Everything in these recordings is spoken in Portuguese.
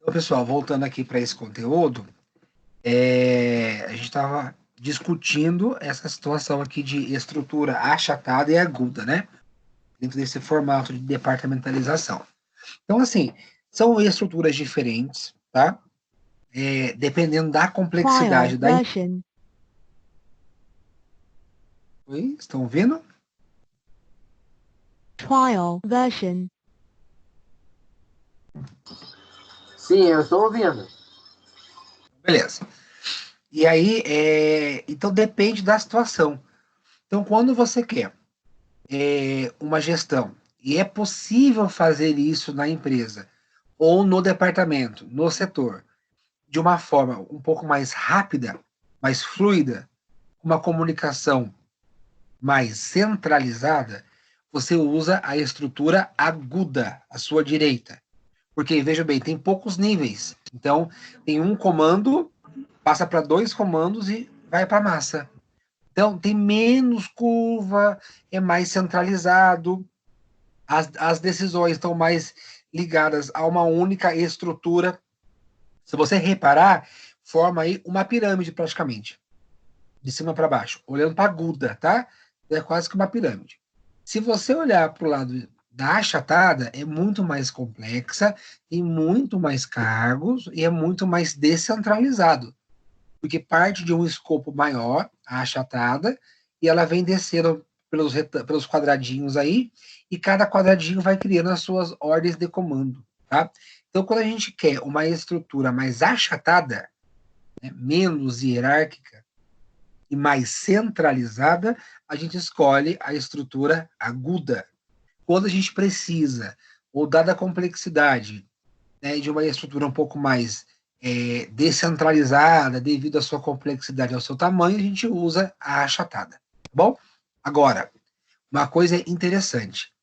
Então, pessoal, voltando aqui para esse conteúdo, a gente estava discutindo essa situação aqui de estrutura achatada e aguda, né? Dentro desse formato de departamentalização. Então, assim, são estruturas diferentes, tá? Dependendo da complexidade da... Oi, estão ouvindo? Trial version. Sim, eu estou ouvindo. Beleza. E aí, então depende da situação. Então, quando você quer uma gestão, e é possível fazer isso na empresa, ou no departamento, no setor, de uma forma um pouco mais rápida, mais fluida, uma comunicação mais centralizada, você usa a estrutura aguda à sua direita. Porque, veja bem, tem poucos níveis. Então, tem um comando, passa para 2 comandos e vai para a massa. Então, tem menos curva, é mais centralizado, as decisões estão mais ligadas a uma única estrutura. Se você reparar, forma aí uma pirâmide praticamente, de cima para baixo, olhando para aguda, tá? É quase que uma pirâmide. Se você olhar para o lado da achatada, é muito mais complexa, tem muito mais cargos e é muito mais descentralizado, porque parte de um escopo maior, a achatada, e ela vem descendo pelos quadradinhos aí, e cada quadradinho vai criando as suas ordens de comando, tá? Então, quando a gente quer uma estrutura mais achatada, né, menos hierárquica e mais centralizada, a gente escolhe a estrutura aguda. Quando a gente precisa, ou dada a complexidade, né, de uma estrutura um pouco mais descentralizada, devido à sua complexidade, ao seu tamanho, a gente usa a achatada. Tá bom? Agora, uma coisa interessante,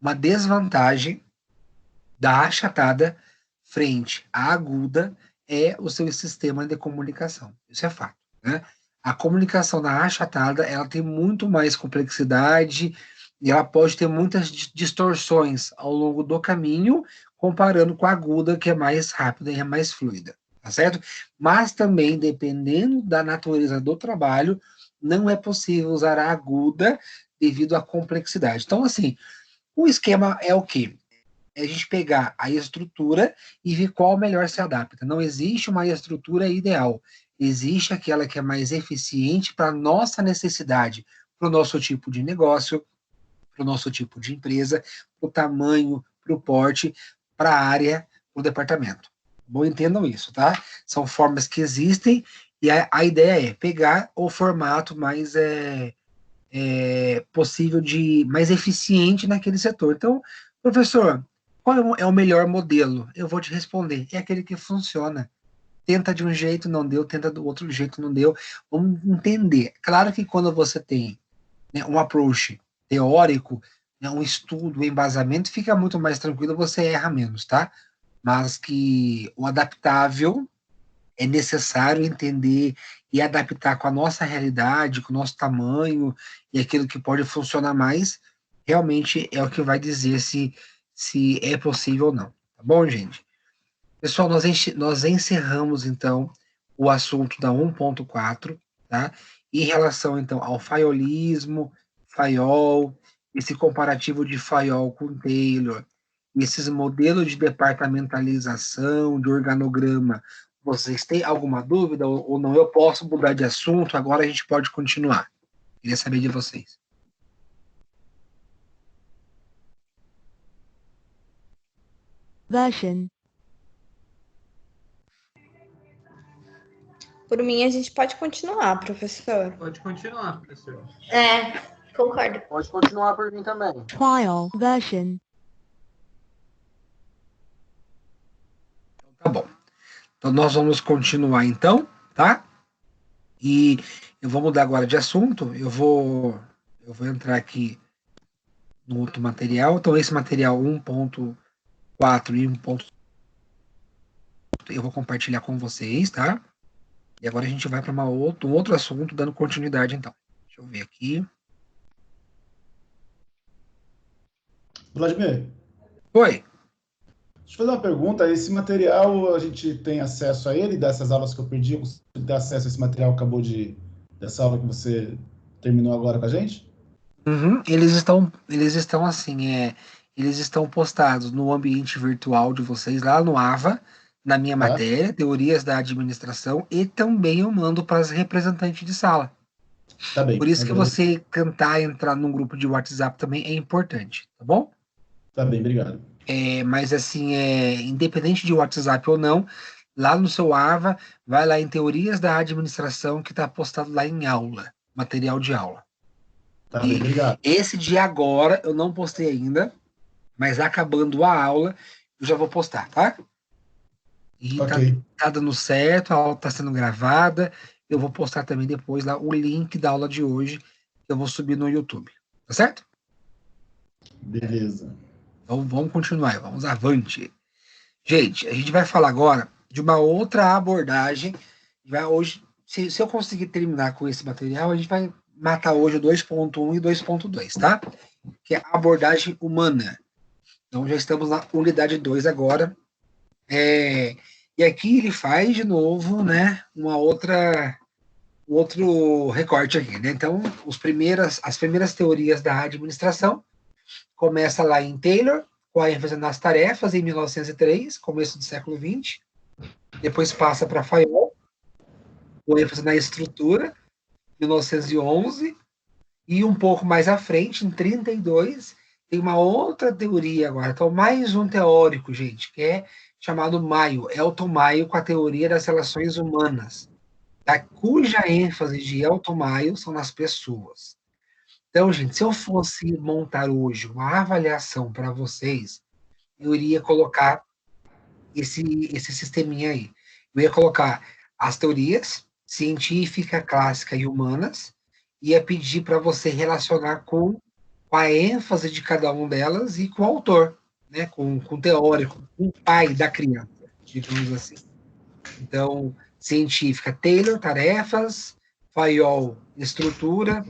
uma desvantagem da achatada frente à aguda é o seu sistema de comunicação. Isso é fato, né? A comunicação na achatada, ela tem muito mais complexidade e ela pode ter muitas distorções ao longo do caminho, comparando com a aguda, que é mais rápida e é mais fluida, tá certo? Mas também, dependendo da natureza do trabalho, não é possível usar a aguda devido à complexidade. Então, assim, o esquema é o quê? É a gente pegar a estrutura e ver qual melhor se adapta. Não existe uma estrutura ideal. Existe aquela que é mais eficiente para a nossa necessidade, para o nosso tipo de negócio, para o nosso tipo de empresa, para o tamanho, para o porte, para a área, para o departamento. Bom, entendam isso, tá? São formas que existem e a ideia é pegar o formato mais possível de mais eficiente naquele setor. Então, professor, qual é o melhor modelo? Eu vou te responder, é aquele que funciona. Tenta de um jeito, não deu, tenta do outro jeito, não deu. Vamos entender. Claro que quando você tem, né, um approach teórico, né, um estudo, um embasamento, fica muito mais tranquilo, você erra menos, tá? Mas que o adaptável é necessário entender e adaptar com a nossa realidade, com o nosso tamanho e aquilo que pode funcionar mais, realmente é o que vai dizer se é possível ou não. Tá bom, gente? Pessoal, nós encerramos, então, o assunto da 1.4, tá? Em relação, então, ao faiolismo, faiol, esse comparativo de faiol com Taylor, esses modelos de departamentalização, de organograma, vocês têm alguma dúvida ou não? Eu posso mudar de assunto, agora a gente pode continuar. Queria saber de vocês. Version. Por mim, a gente pode continuar, professor. Pode continuar, professor. Concordo. Pode continuar por mim também. Trial version. Tá bom. Então, nós vamos continuar, então, tá? E eu vou mudar agora de assunto. Eu vou entrar aqui no outro material. Então, esse material 1.4 e 1. Eu vou compartilhar com vocês, tá? E agora a gente vai para um outro assunto, dando continuidade, então. Deixa eu ver aqui. Vladimir. Oi. Deixa eu fazer uma pergunta. Esse material, a gente tem acesso a ele, dessas aulas que eu perdi? Eu consigo ter acesso a esse material que acabou dessa aula que você terminou agora com a gente? Uhum, eles estão assim, eles estão postados no ambiente virtual de vocês, lá no AVA, na minha Tá? matéria, Teorias da Administração, e também eu mando para as representantes de sala. Tá bem. Por isso que Agradeço. você tentar entrar num grupo de WhatsApp também é importante, tá bom? Tá bem, obrigado. Mas assim, independente de WhatsApp ou não, lá no seu AVA, vai lá em Teorias da Administração, que está postado lá em aula, material de aula. Tá bem, E obrigado. esse de agora eu não postei ainda, mas acabando a aula, eu já vou postar, tá? E Ok. tá dando certo, a aula tá sendo gravada. Eu vou postar também depois lá o link da aula de hoje, que eu vou subir no YouTube. Tá certo? Beleza. Então vamos continuar, vamos avante. Gente, a gente vai falar agora de uma outra abordagem. Hoje, se eu conseguir terminar com esse material, a gente vai matar hoje o 2.1 e 2.2, tá? Que é a abordagem humana. Então já estamos na unidade 2 agora. E aqui ele faz de novo, né, um outro recorte aqui, né? Então, as primeiras teorias da administração começa lá em Taylor, com a ênfase nas tarefas, em 1903, começo do século XX. Depois passa para Fayol, com ênfase na estrutura, 1911. E um pouco mais à frente, em 32, tem uma outra teoria agora. Então, mais um teórico, gente, que é chamado Maio, Elton Maio, com a teoria das relações humanas, tá? Cuja ênfase de Elton Maio são nas pessoas. Então, gente, se eu fosse montar hoje uma avaliação para vocês, eu iria colocar esse sisteminha aí. Eu ia colocar as teorias científica, clássica e humanas, ia pedir para você relacionar com a ênfase de cada uma delas e com o autor, né? com o teórico, com o pai da criança, digamos assim. Então, científica, Taylor, tarefas, Fayol, estrutura,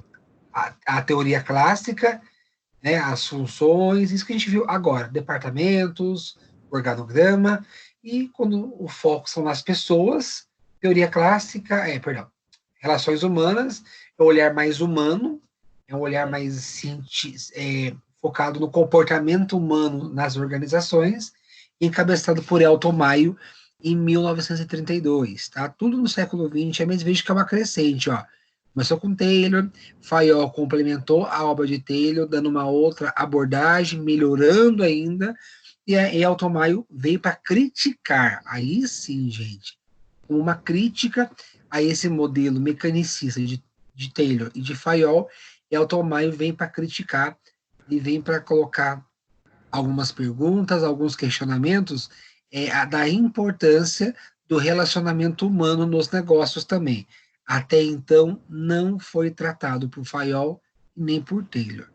a teoria clássica, né, as funções, isso que a gente viu agora, departamentos, organograma, e quando o foco são nas pessoas, teoria clássica, relações humanas, é um olhar mais humano, é um olhar mais focado no comportamento humano nas organizações, encabeçado por Elton Maio, em 1932, tá? Tudo no século XX, mas vejo que é uma crescente, ó. Começou com Taylor, Fayol complementou a obra de Taylor, dando uma outra abordagem, melhorando ainda, e Elton Maio veio para criticar, aí sim, gente, uma crítica a esse modelo mecanicista de Taylor e de Fayol, Elton Maio vem para criticar, e vem para colocar algumas perguntas, alguns questionamentos da importância do relacionamento humano nos negócios também. Até então, não foi tratado por Fayol nem por Taylor.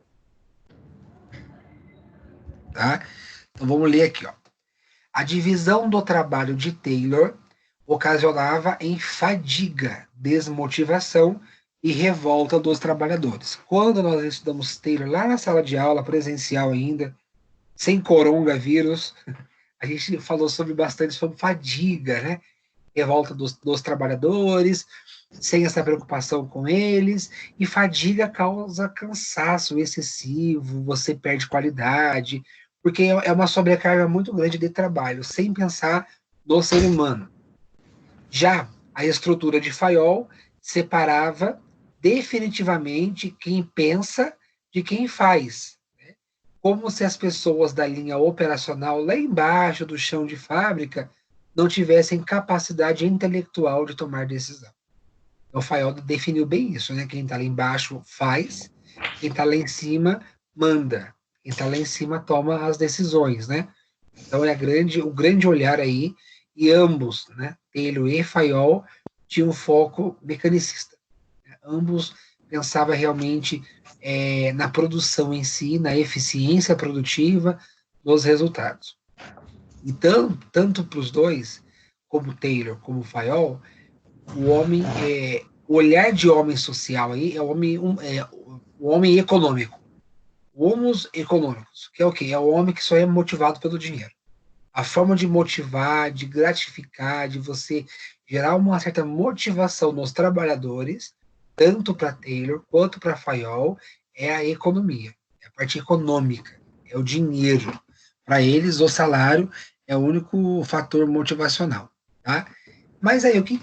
Tá? Então, vamos ler aqui. Ó. A divisão do trabalho de Taylor ocasionava em fadiga, desmotivação e revolta dos trabalhadores. Quando nós estudamos Taylor lá na sala de aula, presencial ainda, sem coronavírus, a gente falou bastante sobre fadiga, né? Revolta dos trabalhadores, sem essa preocupação com eles, e fadiga causa cansaço excessivo, você perde qualidade, porque é uma sobrecarga muito grande de trabalho, sem pensar no ser humano. Já a estrutura de Fayol separava definitivamente quem pensa de quem faz, como se as pessoas da linha operacional, lá embaixo do chão de fábrica, não tivessem capacidade intelectual de tomar decisão. Então, o Fayol definiu bem isso, né? Quem está lá embaixo faz, quem está lá em cima manda, quem está lá em cima toma as decisões, né? Então, o grande olhar aí, e ambos, né? Taylor e Fayol, tinham um foco mecanicista. Ambos pensavam realmente na produção em si, na eficiência produtiva, nos resultados. E tanto para os dois, como Taylor, como Fayol, o olhar de homem social aí é o homem econômico. O homos econômicos, que é o quê? É o homem que só é motivado pelo dinheiro. A forma de motivar, de gratificar, de você gerar uma certa motivação nos trabalhadores, tanto para Taylor quanto para Fayol, é a economia, é a parte econômica, é o dinheiro. Para eles, o salário é o único fator motivacional, tá? Mas aí, o que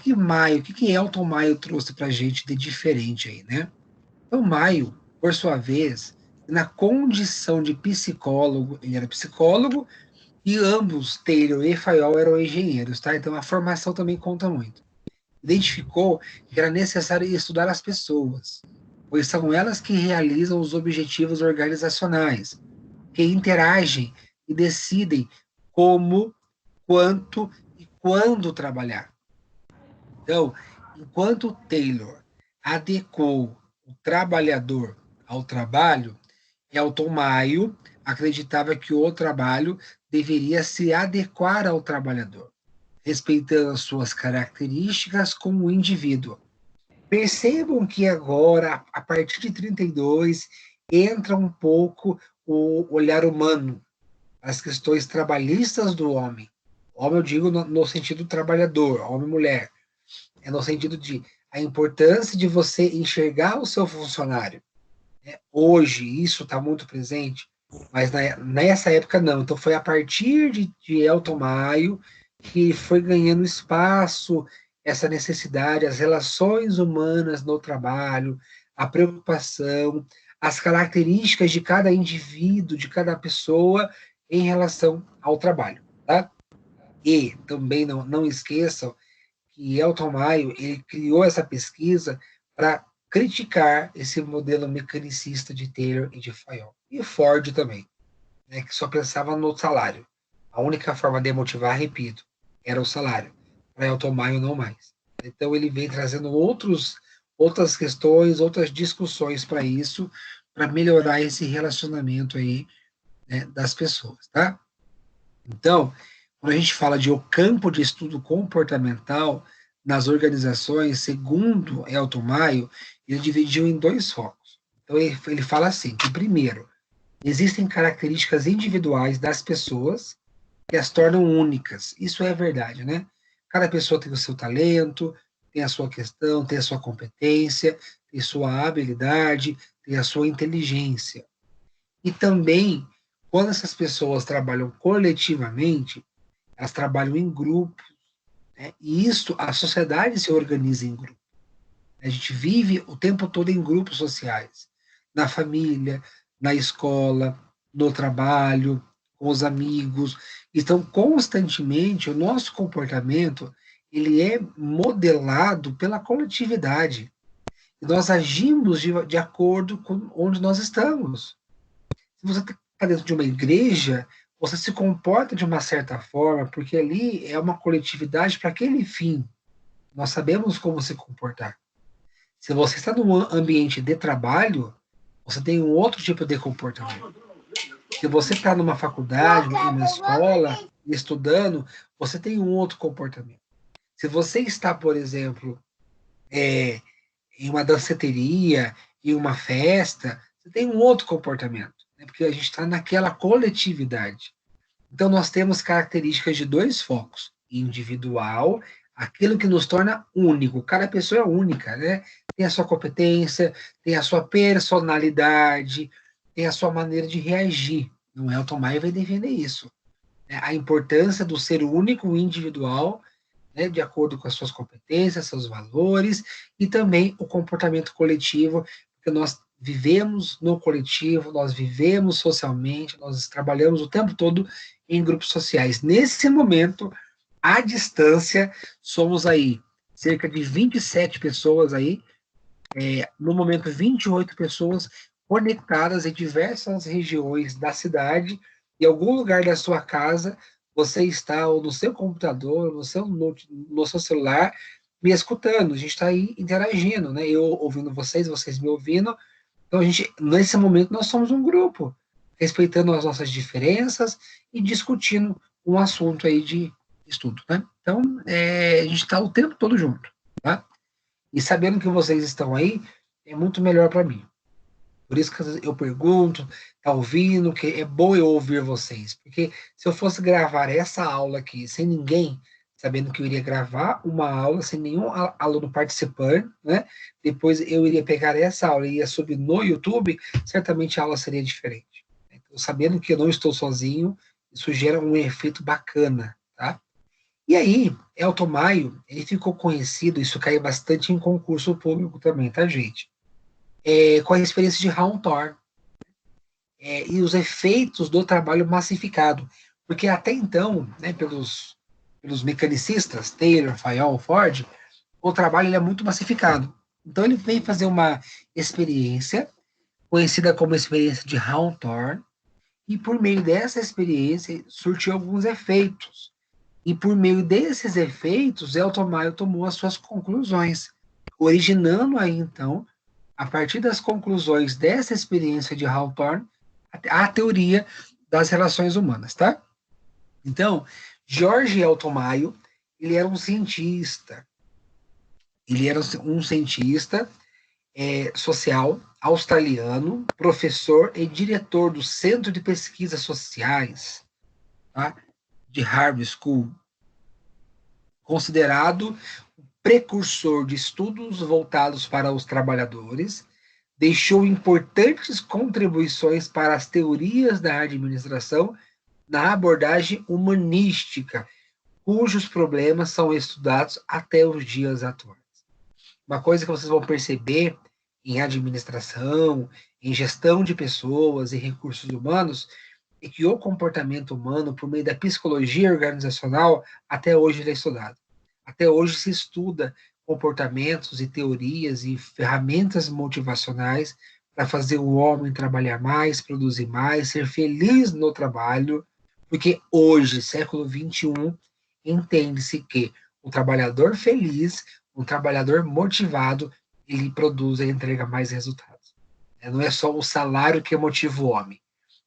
Elton Maio trouxe para a gente de diferente aí, né? Então, Maio, por sua vez, na condição de psicólogo, ele era psicólogo, e ambos, Taylor e Fayol, eram engenheiros, tá? Então a formação também conta muito. Identificou que era necessário estudar as pessoas, pois são elas que realizam os objetivos organizacionais, que interagem e decidem como, quanto e quando trabalhar. Então, enquanto Taylor adequou o trabalhador ao trabalho, Elton Maio acreditava que o trabalho deveria se adequar ao trabalhador, respeitando as suas características como indivíduo. Percebam que agora, a partir de 32, entra um pouco o olhar humano, as questões trabalhistas do homem. Homem, eu digo no sentido trabalhador, homem e mulher. É no sentido de a importância de você enxergar o seu funcionário. Hoje isso está muito presente, mas nessa época não. Então foi a partir de Elton Maio que foi ganhando espaço essa necessidade, as relações humanas no trabalho, a preocupação, as características de cada indivíduo, de cada pessoa em relação ao trabalho, tá? E também não esqueçam que Elton Maio ele criou essa pesquisa para criticar esse modelo mecanicista de Taylor e de Fayol. E Ford também, né, que só pensava no salário. A única forma de motivar, repito, era o salário. Para Elton Maio, não mais. Então, ele vem trazendo outras questões, outras discussões para isso, para melhorar esse relacionamento aí, né, das pessoas, tá? Então, quando a gente fala de o campo de estudo comportamental nas organizações, segundo Elton Maio, ele dividiu em dois focos. Então, ele fala assim, que primeiro, existem características individuais das pessoas que as tornam únicas. Isso é verdade, né? Cada pessoa tem o seu talento, tem a sua questão, tem a sua competência, tem a sua habilidade, tem a sua inteligência. E também, quando essas pessoas trabalham coletivamente, elas trabalham em grupo, né? E isso, a sociedade se organiza em grupo. A gente vive o tempo todo em grupos sociais, na família, na escola, no trabalho, com os amigos. Então, constantemente, o nosso comportamento ele é modelado pela coletividade. E nós agimos de acordo com onde nós estamos. Se você está dentro de uma igreja, você se comporta de uma certa forma, porque ali é uma coletividade para aquele fim. Nós sabemos como se comportar. Se você está num ambiente de trabalho, você tem um outro tipo de comportamento. Se você está numa faculdade, numa escola, estudando, você tem um outro comportamento. Se você está, por exemplo, em uma danceteria, em uma festa, você tem um outro comportamento, né? Porque a gente está naquela coletividade. Então, nós temos características de dois focos: individual, aquilo que nos torna único. Cada pessoa é única, né? Tem a sua competência, tem a sua personalidade, tem a sua maneira de reagir. Não é o Elton Maio vai defender isso. A importância do ser único, individual, né, de acordo com as suas competências, seus valores, e também o comportamento coletivo, porque nós vivemos no coletivo, nós vivemos socialmente, nós trabalhamos o tempo todo em grupos sociais. Nesse momento, à distância, somos aí cerca de 27 pessoas aí, no momento 28 pessoas conectadas em diversas regiões da cidade, em algum lugar da sua casa, você está ou no seu computador, no seu celular, me escutando, a gente está aí interagindo, né? Eu ouvindo vocês, vocês me ouvindo. Então, nesse momento, nós somos um grupo, respeitando as nossas diferenças e discutindo um assunto aí de estudo, né? Então, a gente está o tempo todo junto, tá? E sabendo que vocês estão aí, é muito melhor para mim. Por isso que às vezes eu pergunto, tá ouvindo, que é bom eu ouvir vocês. Porque se eu fosse gravar essa aula aqui sem ninguém, sabendo que eu iria gravar uma aula sem nenhum aluno participando, né? Depois eu iria pegar essa aula e ia subir no YouTube, certamente a aula seria diferente. Então, sabendo que eu não estou sozinho, isso gera um efeito bacana, tá? E aí, Elton Maio, ele ficou conhecido, isso caiu bastante em concurso público também, tá, gente? Com a experiência de Hawthorne, e os efeitos do trabalho massificado. Porque até então, né, pelos mecanicistas, Taylor, Fayol, Ford, o trabalho ele é muito massificado. Então ele veio fazer uma experiência, conhecida como experiência de Hawthorne, e por meio dessa experiência surtiu alguns efeitos. E por meio desses efeitos, Elton Maio tomou as suas conclusões, originando aí então, a partir das conclusões dessa experiência de Hawthorne, a teoria das relações humanas, tá? Então, George Elton Maio, ele era um cientista. Ele era um cientista social australiano, professor e diretor do Centro de Pesquisas Sociais, tá? De Harvard School, considerado precursor de estudos voltados para os trabalhadores, deixou importantes contribuições para as teorias da administração na abordagem humanística, cujos problemas são estudados até os dias atuais. Uma coisa que vocês vão perceber em administração, em gestão de pessoas e recursos humanos, é que o comportamento humano, por meio da psicologia organizacional, até hoje é estudado. Até hoje se estuda comportamentos e teorias e ferramentas motivacionais para fazer o homem trabalhar mais, produzir mais, ser feliz no trabalho, porque hoje, século XXI, entende-se que o trabalhador feliz, um trabalhador motivado, ele produz e entrega mais resultados. Não é só o salário que motiva o homem.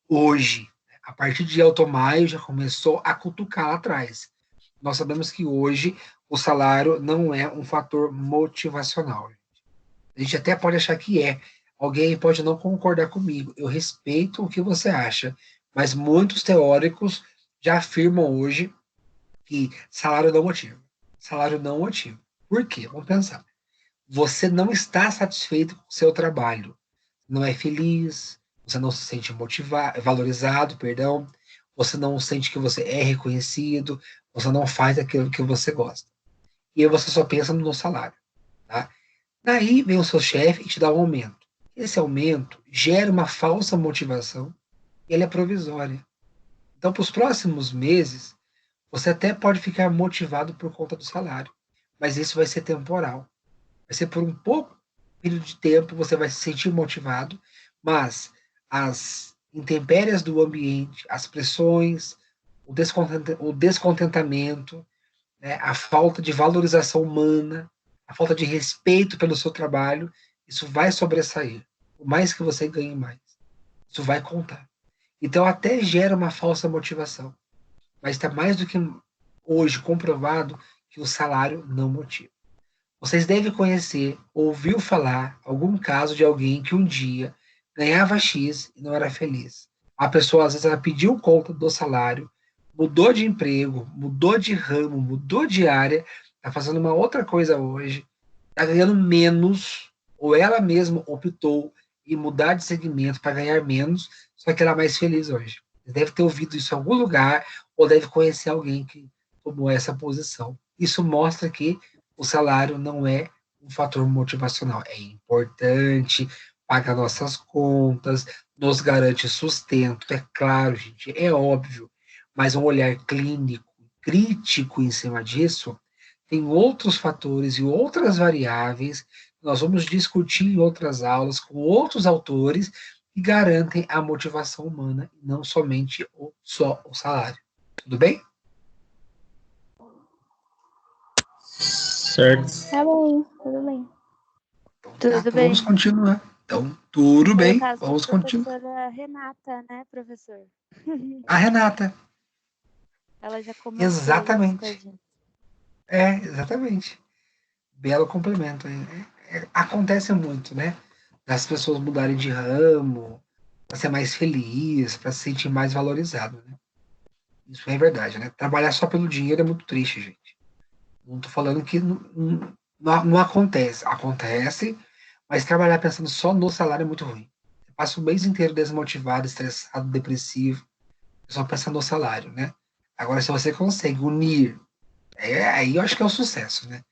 Hoje, a partir de Elton Maio, já começou a cutucar lá atrás. Nós sabemos que hoje o salário não é um fator motivacional. A gente até pode achar que é. Alguém pode não concordar comigo. Eu respeito o que você acha, mas muitos teóricos já afirmam hoje que salário não motiva. Salário não motiva. Por quê? Vamos pensar. Você não está satisfeito com o seu trabalho. Não é feliz, você não se sente motivado, valorizado, perdão. Você não sente que você é reconhecido, você não faz aquilo que você gosta. E aí você só pensa no salário, tá? Daí vem o seu chefe e te dá um aumento. Esse aumento gera uma falsa motivação e ele é provisória. Então, para os próximos meses, você até pode ficar motivado por conta do salário, mas isso vai ser temporal. Vai ser por um pouco período de tempo, você vai se sentir motivado, mas as intempéries do ambiente, as pressões, o descontentamento, né, a falta de valorização humana, a falta de respeito pelo seu trabalho, isso vai sobressair. Por mais que você ganhe mais, isso vai contar. Então, até gera uma falsa motivação. Mas está mais do que hoje comprovado que o salário não motiva. Vocês devem conhecer, ouviu falar, algum caso de alguém que um dia ganhava X e não era feliz. A pessoa, às vezes, ela pediu conta do salário, mudou de emprego, mudou de ramo, mudou de área, está fazendo uma outra coisa hoje, está ganhando menos, ou ela mesma optou em mudar de segmento para ganhar menos, só que ela é mais feliz hoje. Você deve ter ouvido isso em algum lugar, ou deve conhecer alguém que tomou essa posição. Isso mostra que o salário não é um fator motivacional. É importante, paga nossas contas, nos garante sustento, é claro, gente, é óbvio, mas um olhar clínico, crítico em cima disso, tem outros fatores e outras variáveis que nós vamos discutir em outras aulas com outros autores que garantem a motivação humana, e não somente só o salário. Tudo bem? Certo. Tá bom, tudo bem. Então, Tudo bem. vamos continuar. Então, tudo bem, No caso, vamos a continuar. professora Renata, né, professor? A Renata, Ela já comentou isso com a exatamente. gente. Exatamente. Belo complemento. Acontece muito, né? das pessoas mudarem de ramo, para ser mais feliz, para se sentir mais valorizado, né? Isso é verdade, né? Trabalhar só pelo dinheiro é muito triste, gente. Não tô falando que não acontece. Acontece, mas trabalhar pensando só no salário é muito ruim. Você passa o mês inteiro desmotivado, estressado, depressivo, só pensando no salário, né? Agora, se você consegue unir, aí eu acho que é o sucesso, né?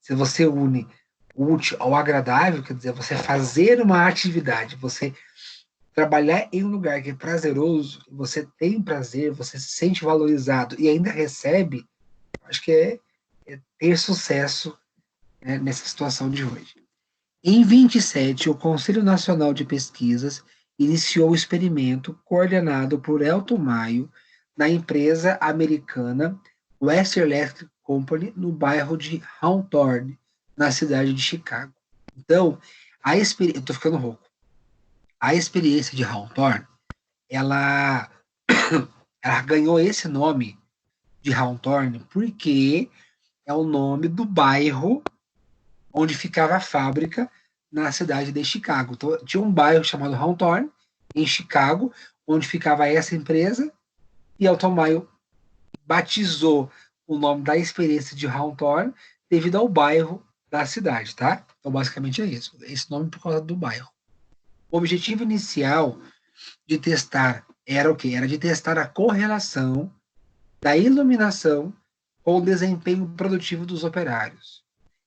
Se você une o útil ao agradável, quer dizer, você fazer uma atividade, você trabalhar em um lugar que é prazeroso, você tem prazer, você se sente valorizado e ainda recebe, acho que é ter sucesso, né, nessa situação de hoje. Em 27, o Conselho Nacional de Pesquisas iniciou o experimento coordenado por Elton Maio na empresa americana Western Electric Company, no bairro de Hawthorne, na cidade de Chicago. Então, eu estou ficando rouco. A experiência de Hawthorne, ela, ela ganhou esse nome de Hawthorne porque é o nome do bairro onde ficava a fábrica na cidade de Chicago. Então, tinha um bairro chamado Hawthorne, em Chicago, onde ficava essa empresa, e Elton Maio batizou o nome da experiência de Hawthorne devido ao bairro da cidade, tá? Então, basicamente é isso. Esse nome por causa do bairro. O objetivo inicial de testar era o quê? Era de testar a correlação da iluminação com o desempenho produtivo dos operários,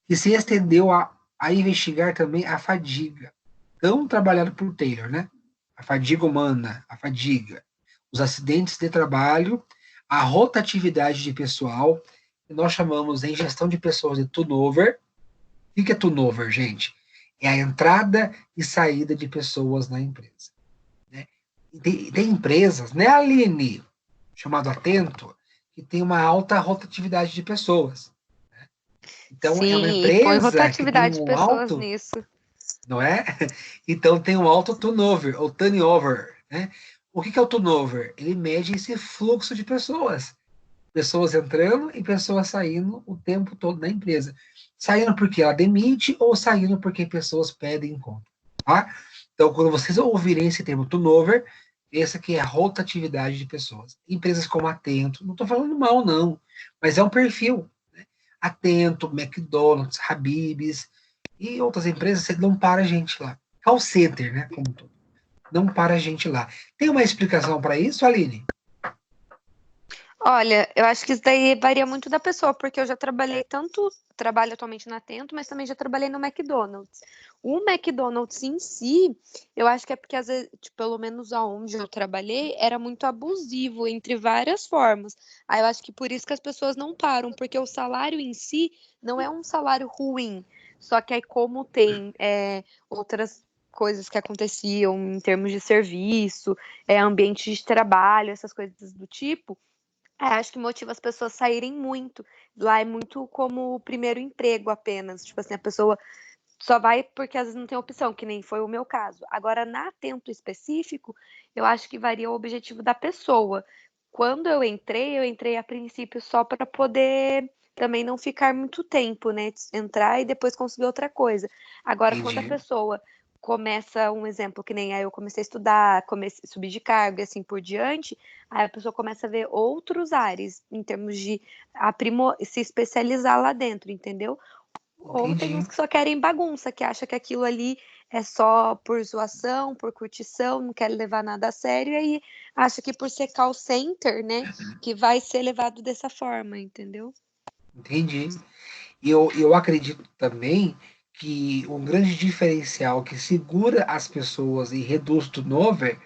que se estendeu a investigar também a fadiga, tão trabalhada por Taylor, né? A fadiga humana, a fadiga, os acidentes de trabalho, a rotatividade de pessoal, que nós chamamos em gestão de pessoas de turnover. O que é turnover, gente? É a entrada e saída de pessoas na empresa, né? Tem empresas, né, Aline, chamado Atento, que tem uma alta rotatividade de pessoas. Então, é uma Sim, e põe empresa que tem rotatividade de um pessoas alto, nisso. não é? Então, tem um alto turnover, ou turnover, né? O que é o turnover? Ele mede esse fluxo de pessoas. Pessoas entrando e pessoas saindo o tempo todo da empresa. Saindo porque ela demite ou saindo porque pessoas pedem conta, tá? Então, quando vocês ouvirem esse termo turnover, essa aqui é a rotatividade de pessoas. Empresas como Atento, não estou falando mal, não, mas é um perfil. Atento, McDonald's, Habib's e outras empresas, você não para a gente lá. Call center, né, como todo. Não para a gente lá. Tem uma explicação para isso, Aline? Olha, eu acho que isso daí varia muito da pessoa, porque eu já trabalhei trabalho atualmente na Atento, mas também já trabalhei no McDonald's. O McDonald's em si, eu acho que é porque, às vezes, tipo, pelo menos aonde eu trabalhei, era muito abusivo, entre várias formas. Aí eu acho que por isso que as pessoas não param, porque o salário em si não é um salário ruim, só que aí como tem outras coisas que aconteciam em termos de serviço, ambiente de trabalho, essas coisas do tipo, acho que motiva as pessoas a saírem muito. Lá é muito como o primeiro emprego apenas. Tipo assim, a pessoa só vai porque às vezes não tem opção, que nem foi o meu caso. Agora, na Atento específico, eu acho que varia o objetivo da pessoa. Quando eu entrei a princípio só para poder também não ficar muito tempo, né? Entrar e depois conseguir outra coisa. Agora, quando a Entendi. pessoa começa, um exemplo, que nem aí eu comecei a estudar, comecei a subir de cargo e assim por diante, aí a pessoa começa a ver outros ares em termos de se especializar lá dentro, entendeu? Ou tem Entendi. uns que só querem bagunça, que acha que aquilo ali é só por zoação, por curtição, não quer levar nada a sério, e aí acha que por ser call center, né, que vai ser levado dessa forma, entendeu? Entendi. E eu acredito também que um grande diferencial que segura as pessoas e reduz o turnover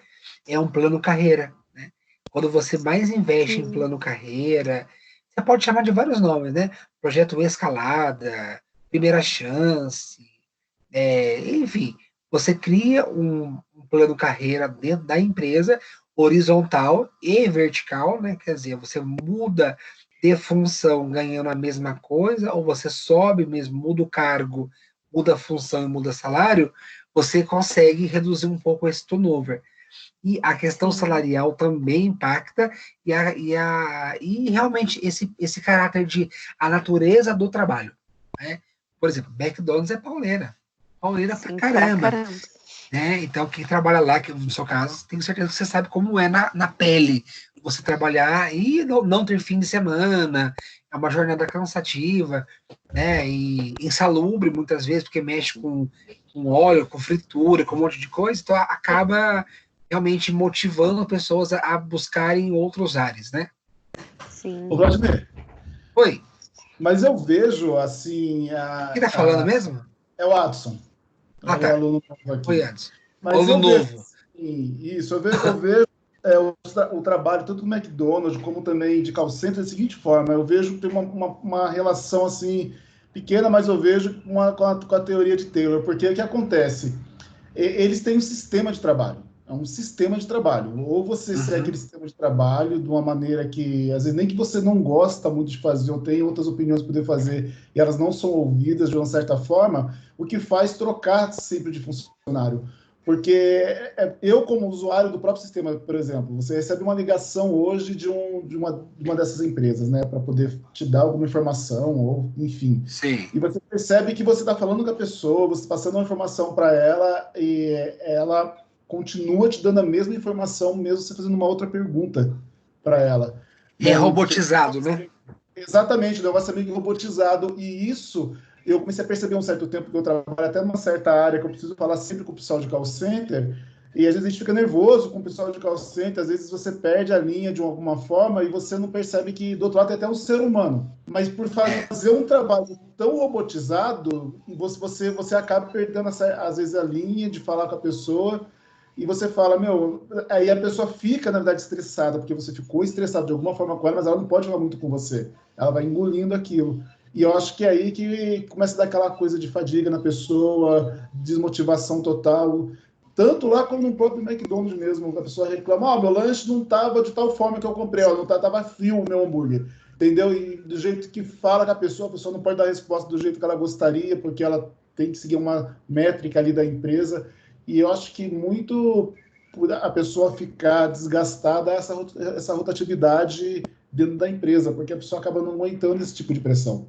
é um plano carreira, né? Quando você mais investe em Sim. plano carreira, você pode chamar de vários nomes, né? Projeto Escalada, Primeira Chance, enfim, você cria um plano carreira dentro da empresa, horizontal e vertical, né? Quer dizer, você muda de função ganhando a mesma coisa, ou você sobe mesmo, muda o cargo, muda a função e muda salário, você consegue reduzir um pouco esse turnover. E a questão Sim. salarial também impacta, e realmente esse caráter de a natureza do trabalho, né? Por exemplo, McDonald's é pauleira. Pauleira pra Sim, pra caramba. caramba. né? Então, quem trabalha lá, que no seu caso, tenho certeza que você sabe como é na pele você trabalhar e não ter fim de semana, é uma jornada cansativa, né? E insalubre muitas vezes, porque mexe com óleo, com fritura, com um monte de coisa, então acaba realmente motivando pessoas a buscarem outros ares, né? Sim. Ô, Vladimir, Oi, mas eu vejo assim. quem tá falando mesmo? É o Adson, Ah, é o tá. aluno novo aqui. Oi, Anderson. Mas Aluno eu vejo novo. assim, isso, eu vejo o trabalho tanto do McDonald's como também de call center da seguinte forma, eu vejo que tem uma relação assim pequena, mas eu vejo com a teoria de Taylor, porque o que acontece? Eles têm um sistema de trabalho. É um sistema de trabalho. Ou você segue aquele sistema de trabalho de uma maneira que, às vezes, nem que você não gosta muito de fazer, ou tem outras opiniões para poder fazer, e elas não são ouvidas de uma certa forma, o que faz trocar sempre de funcionário. Porque eu, como usuário do próprio sistema, por exemplo, você recebe uma ligação hoje de uma dessas empresas, né, para poder te dar alguma informação, ou enfim. Sim. E você percebe que você está falando com a pessoa, você está passando uma informação para ela e ela continua te dando a mesma informação, mesmo você fazendo uma outra pergunta para ela. E é Bom, robotizado, né? exatamente, o negócio é meio robotizado. E isso eu comecei a perceber um certo tempo que eu trabalho até numa certa área que eu preciso falar sempre com o pessoal de call center. E às vezes a gente fica nervoso com o pessoal de call center, às vezes você perde a linha de alguma forma e você não percebe que do outro lado tem até um ser humano. Mas por fazer um trabalho tão robotizado, você acaba perdendo, às vezes, a linha de falar com a pessoa e você fala, meu, aí a pessoa fica, na verdade, estressada, porque você ficou estressado de alguma forma com ela, mas ela não pode falar muito com você. Ela vai engolindo aquilo. E eu acho que é aí que começa a dar aquela coisa de fadiga na pessoa, desmotivação total. Tanto lá como no próprio McDonald's mesmo, a pessoa reclama, meu lanche não estava de tal forma que eu comprei, não estava frio o meu hambúrguer, entendeu? E do jeito que fala com a pessoa não pode dar a resposta do jeito que ela gostaria, porque ela tem que seguir uma métrica ali da empresa. E eu acho que muito por a pessoa ficar desgastada essa rotatividade dentro da empresa, porque a pessoa acaba não aguentando esse tipo de pressão.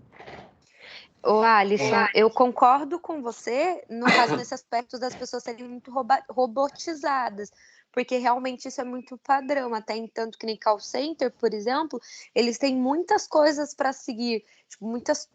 Ô, Alisson, eu concordo com você no caso nesse aspecto das pessoas serem muito robotizadas, porque realmente isso é muito padrão, até em tanto que nem call center, por exemplo, eles têm muitas coisas para seguir, tipo,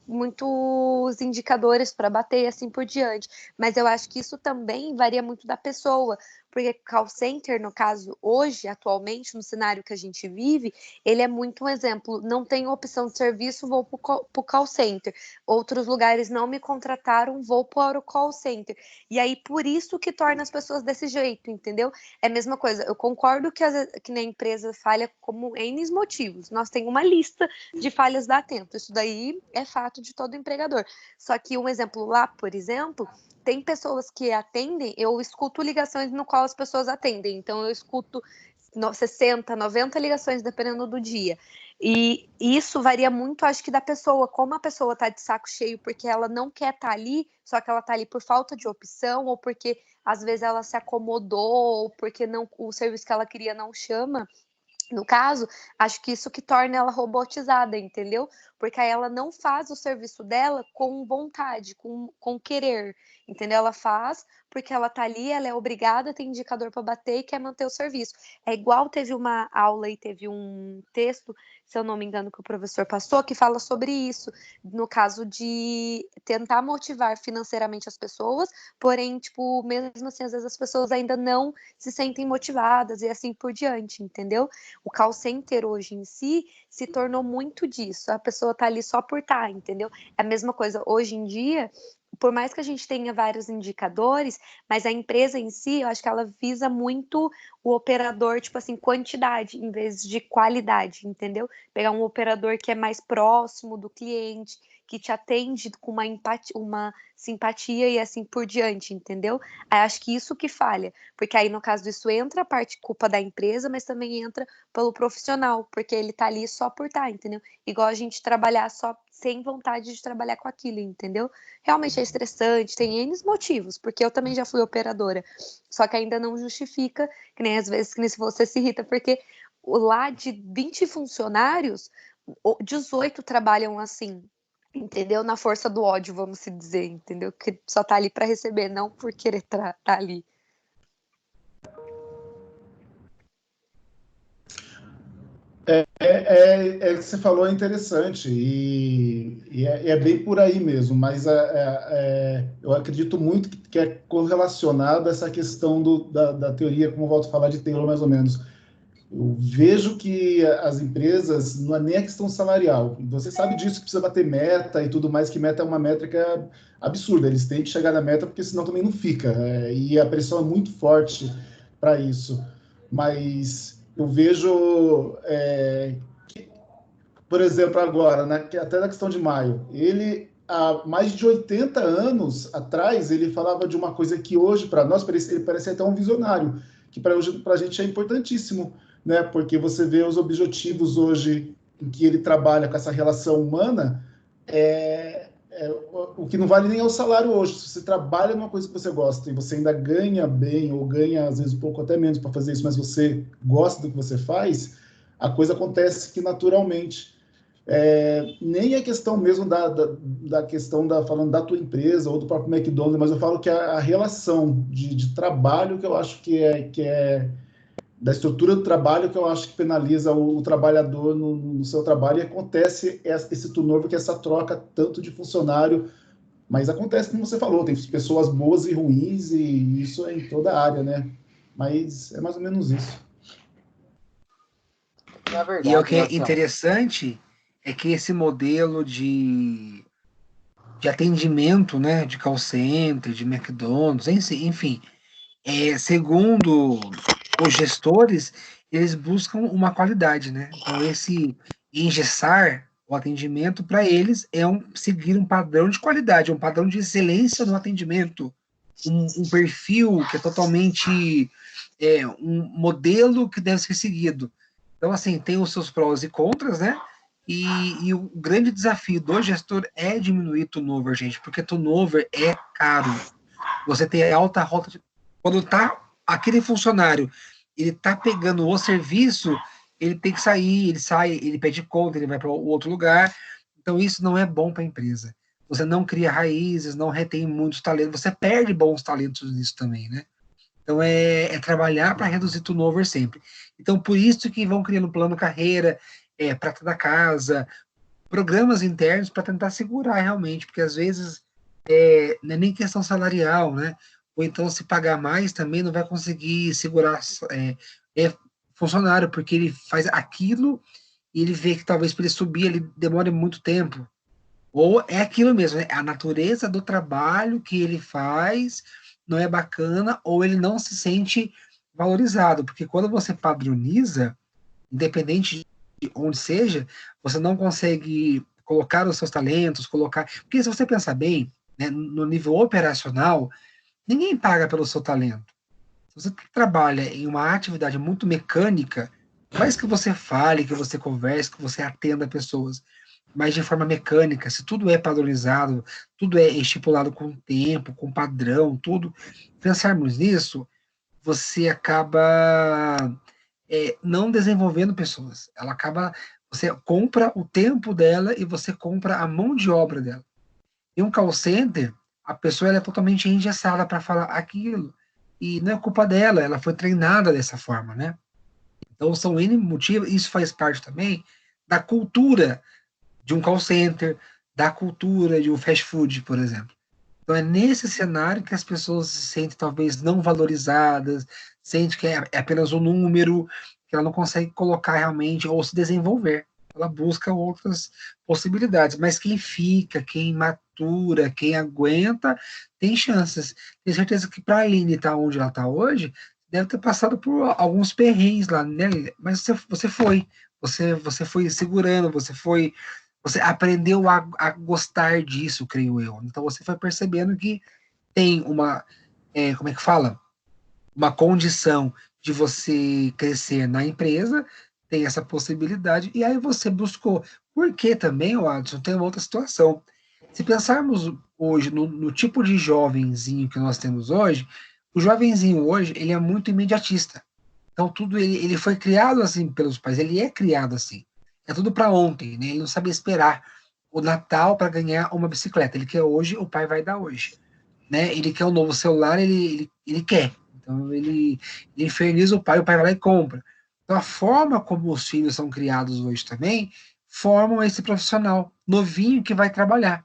muitos indicadores para bater e assim por diante, mas eu acho que isso também varia muito da pessoa, porque call center, no caso, hoje, atualmente, no cenário que a gente vive, ele é muito um exemplo, não tenho opção de serviço, vou para o call center. Outros lugares não me contrataram, vou para o call center. E aí, por isso que torna as pessoas desse jeito, entendeu? É a mesma coisa. Eu concordo que na empresa falha como N motivos. Nós temos uma lista de falhas da Atento. Isso daí é fato de todo empregador. Só que um exemplo lá, por exemplo, tem pessoas que atendem, eu escuto ligações no qual as pessoas atendem. Então, eu escuto 60, 90 ligações, dependendo do dia. E isso varia muito, acho que, da pessoa. Como a pessoa tá de saco cheio porque ela não quer estar ali, só que ela tá ali por falta de opção, ou porque, às vezes, ela se acomodou, ou porque não, o serviço que ela queria não chama. No caso, acho que isso que torna ela robotizada, entendeu? Porque aí ela não faz o serviço dela com vontade, com querer, entendeu? Ela faz porque ela tá ali, ela é obrigada, tem indicador para bater e quer manter o serviço. É igual teve uma aula e teve um texto, se eu não me engano, que o professor passou, que fala sobre isso, no caso de tentar motivar financeiramente as pessoas, porém, tipo, mesmo assim, às vezes as pessoas ainda não se sentem motivadas e assim por diante, entendeu? O call center hoje em si se tornou muito disso. A pessoa tá ali só por estar, entendeu? É a mesma coisa. Hoje em dia, por mais que a gente tenha vários indicadores, mas a empresa em si, eu acho que ela visa muito o operador, tipo assim, quantidade em vez de qualidade, entendeu? Pegar um operador que é mais próximo do cliente, que te atende com uma empatia, uma simpatia e assim por diante, entendeu? Aí acho que isso que falha, porque aí no caso disso entra a parte culpa da empresa, mas também entra pelo profissional, porque ele tá ali só por estar, entendeu? Igual a gente trabalhar só sem vontade de trabalhar com aquilo, entendeu? Realmente é estressante, tem N motivos, porque eu também já fui operadora, só que ainda não justifica, que nem às vezes que nem se você se irrita, porque lá de 20 funcionários, 18 trabalham assim, entendeu? Na força do ódio, vamos se dizer, entendeu? Que só tá ali para receber, não por querer tá ali. É que você falou é interessante e é bem por aí mesmo, mas eu acredito muito que é correlacionado a essa questão da teoria, como eu volto a falar de Taylor mais ou menos. Eu vejo que as empresas, não é nem a questão salarial, você sabe disso, que precisa bater meta e tudo mais, que meta é uma métrica absurda, eles têm que chegar na meta, porque senão também não fica, e a pressão é muito forte para isso. Mas eu vejo, por exemplo, agora, até na questão de maio, ele, há mais de 80 anos atrás, ele falava de uma coisa que hoje, para nós, ele parece até um visionário, que para a gente é importantíssimo, né? Porque você vê os objetivos hoje em que ele trabalha com essa relação humana, o que não vale nem é o salário hoje. Se você trabalha numa coisa que você gosta e você ainda ganha bem, ou ganha, às vezes, um pouco até menos para fazer isso, mas você gosta do que você faz, a coisa acontece que naturalmente. Nem a questão mesmo da questão falando da tua empresa ou do próprio McDonald's, mas eu falo que a relação de trabalho que eu acho que é da estrutura do trabalho que eu acho que penaliza o trabalhador no seu trabalho, e acontece esse turnover, que é essa troca tanto de funcionário, mas acontece como você falou, tem pessoas boas e ruins, e isso é em toda a área, né? Mas é mais ou menos isso. Na verdade, E o que é Marcelo, interessante é que esse modelo de atendimento, né, de call center, de McDonald's, enfim, segundo os gestores, eles buscam uma qualidade, né? Então, esse engessar o atendimento, para eles, seguir um padrão de qualidade, um padrão de excelência no atendimento, um perfil que é totalmente um modelo que deve ser seguido. Então, assim, tem os seus prós e contras, né? E o grande desafio do gestor é diminuir turnover, gente, porque turnover é caro. Você tem alta rota de... Quando tá aquele funcionário, ele tá pegando o serviço, ele tem que sair, ele sai, ele pede conta, ele vai para outro lugar. Então, isso não é bom para a empresa. Você não cria raízes, não retém muitos talentos, você perde bons talentos nisso também, né? Então, trabalhar para reduzir turnover sempre. Então, por isso que vão criando plano carreira, prata da casa, programas internos para tentar segurar realmente, porque às vezes não é nem questão salarial, né? Ou então, se pagar mais, também não vai conseguir segurar funcionário, porque ele faz aquilo e ele vê que talvez para ele subir ele demore muito tempo. Ou é aquilo mesmo, né? A natureza do trabalho que ele faz não é bacana, ou ele não se sente valorizado, porque quando você padroniza, independente de onde seja, você não consegue colocar os seus talentos, porque se você pensar bem, né, no nível operacional, ninguém paga pelo seu talento. Se você trabalha em uma atividade muito mecânica, mais que você fale, que você converse, que você atenda pessoas, mas de forma mecânica, se tudo é padronizado, tudo é estipulado com tempo, com padrão, tudo, pensarmos nisso, você acaba não desenvolvendo pessoas. Você compra o tempo dela e você compra a mão de obra dela. Em um call center, a pessoa é totalmente engessada para falar aquilo. E não é culpa dela, ela foi treinada dessa forma, né? Então, são N motivos, isso faz parte também da cultura de um call center, da cultura de um fast food, por exemplo. Então, é nesse cenário que as pessoas se sentem talvez não valorizadas, sentem que é apenas um número, que ela não consegue colocar realmente ou se desenvolver. Ela busca outras possibilidades, mas quem fica, quem matura, quem aguenta, tem chances. Tenho certeza que para a Aline estar onde ela está hoje, deve ter passado por alguns perrengues lá, né? Mas você foi segurando, você aprendeu a gostar disso, creio eu. Então você foi percebendo que tem como é que fala? Uma condição de você crescer na empresa, tem essa possibilidade, e aí você buscou. Porque também, Adson, tem outra situação. Se pensarmos hoje no tipo de jovenzinho que nós temos hoje, o jovenzinho hoje, ele é muito imediatista. Então, tudo ele foi criado assim pelos pais, ele é criado assim. É tudo para ontem, né? Ele não sabe esperar o Natal para ganhar uma bicicleta. Ele quer hoje, o pai vai dar hoje. Né? Ele quer um novo celular, ele quer. Então, ele inferniza o pai vai lá e compra. Então, a forma como os filhos são criados hoje também formam esse profissional novinho que vai trabalhar.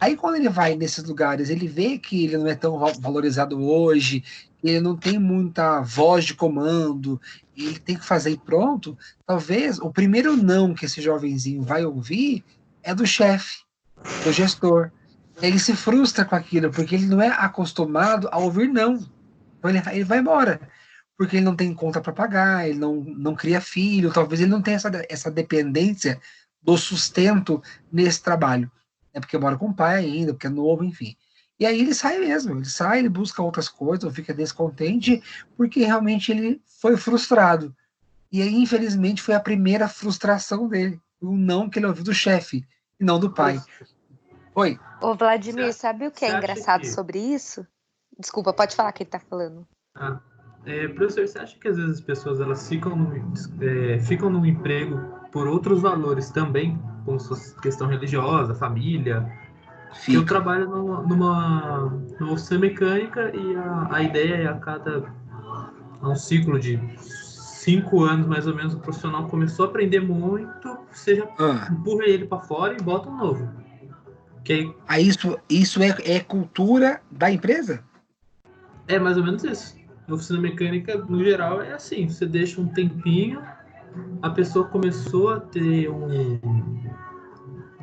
Aí, quando ele vai nesses lugares, ele vê que ele não é tão valorizado hoje, ele não tem muita voz de comando, ele tem que fazer e pronto. Talvez o primeiro não que esse jovenzinho vai ouvir é do chefe, do gestor. Ele se frustra com aquilo, porque ele não é acostumado a ouvir não. Então, ele vai embora, porque ele não tem conta para pagar, ele não cria filho, talvez ele não tenha essa dependência do sustento nesse trabalho. É porque mora com o pai ainda, porque é novo, enfim. E aí ele sai mesmo, ele busca outras coisas, ou fica descontente, porque realmente ele foi frustrado. E aí, infelizmente, foi a primeira frustração dele, o não que ele ouviu do chefe, e não do pai. Oi. Ô, Vladimir, sabe o que é Você acha engraçado que- sobre isso? Desculpa, pode falar que ele tá falando. Professor, você acha que às vezes as pessoas elas ficam num emprego por outros valores também, como sua questão religiosa, família? Que eu trabalho numa oficina mecânica e a ideia é a um ciclo de 5 anos mais ou menos, o profissional começou a aprender muito, você já empurra ele para fora e bota um novo. Aí isso é cultura da empresa? É mais ou menos isso. Na oficina mecânica, no geral, é assim. Você deixa um tempinho, a pessoa começou a ter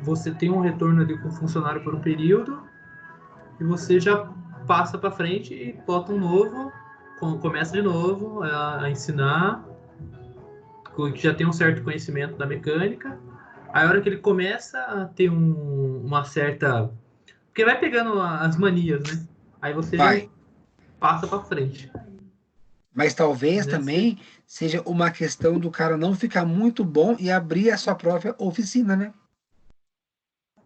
Você tem um retorno ali com o funcionário por um período, e você já passa para frente e bota um novo, começa de novo a ensinar, que já tem um certo conhecimento da mecânica. Aí, a hora que ele começa a ter uma certa... Porque vai pegando as manias, né? Aí você já passa para frente. Mas talvez também seja uma questão do cara não ficar muito bom e abrir a sua própria oficina, né?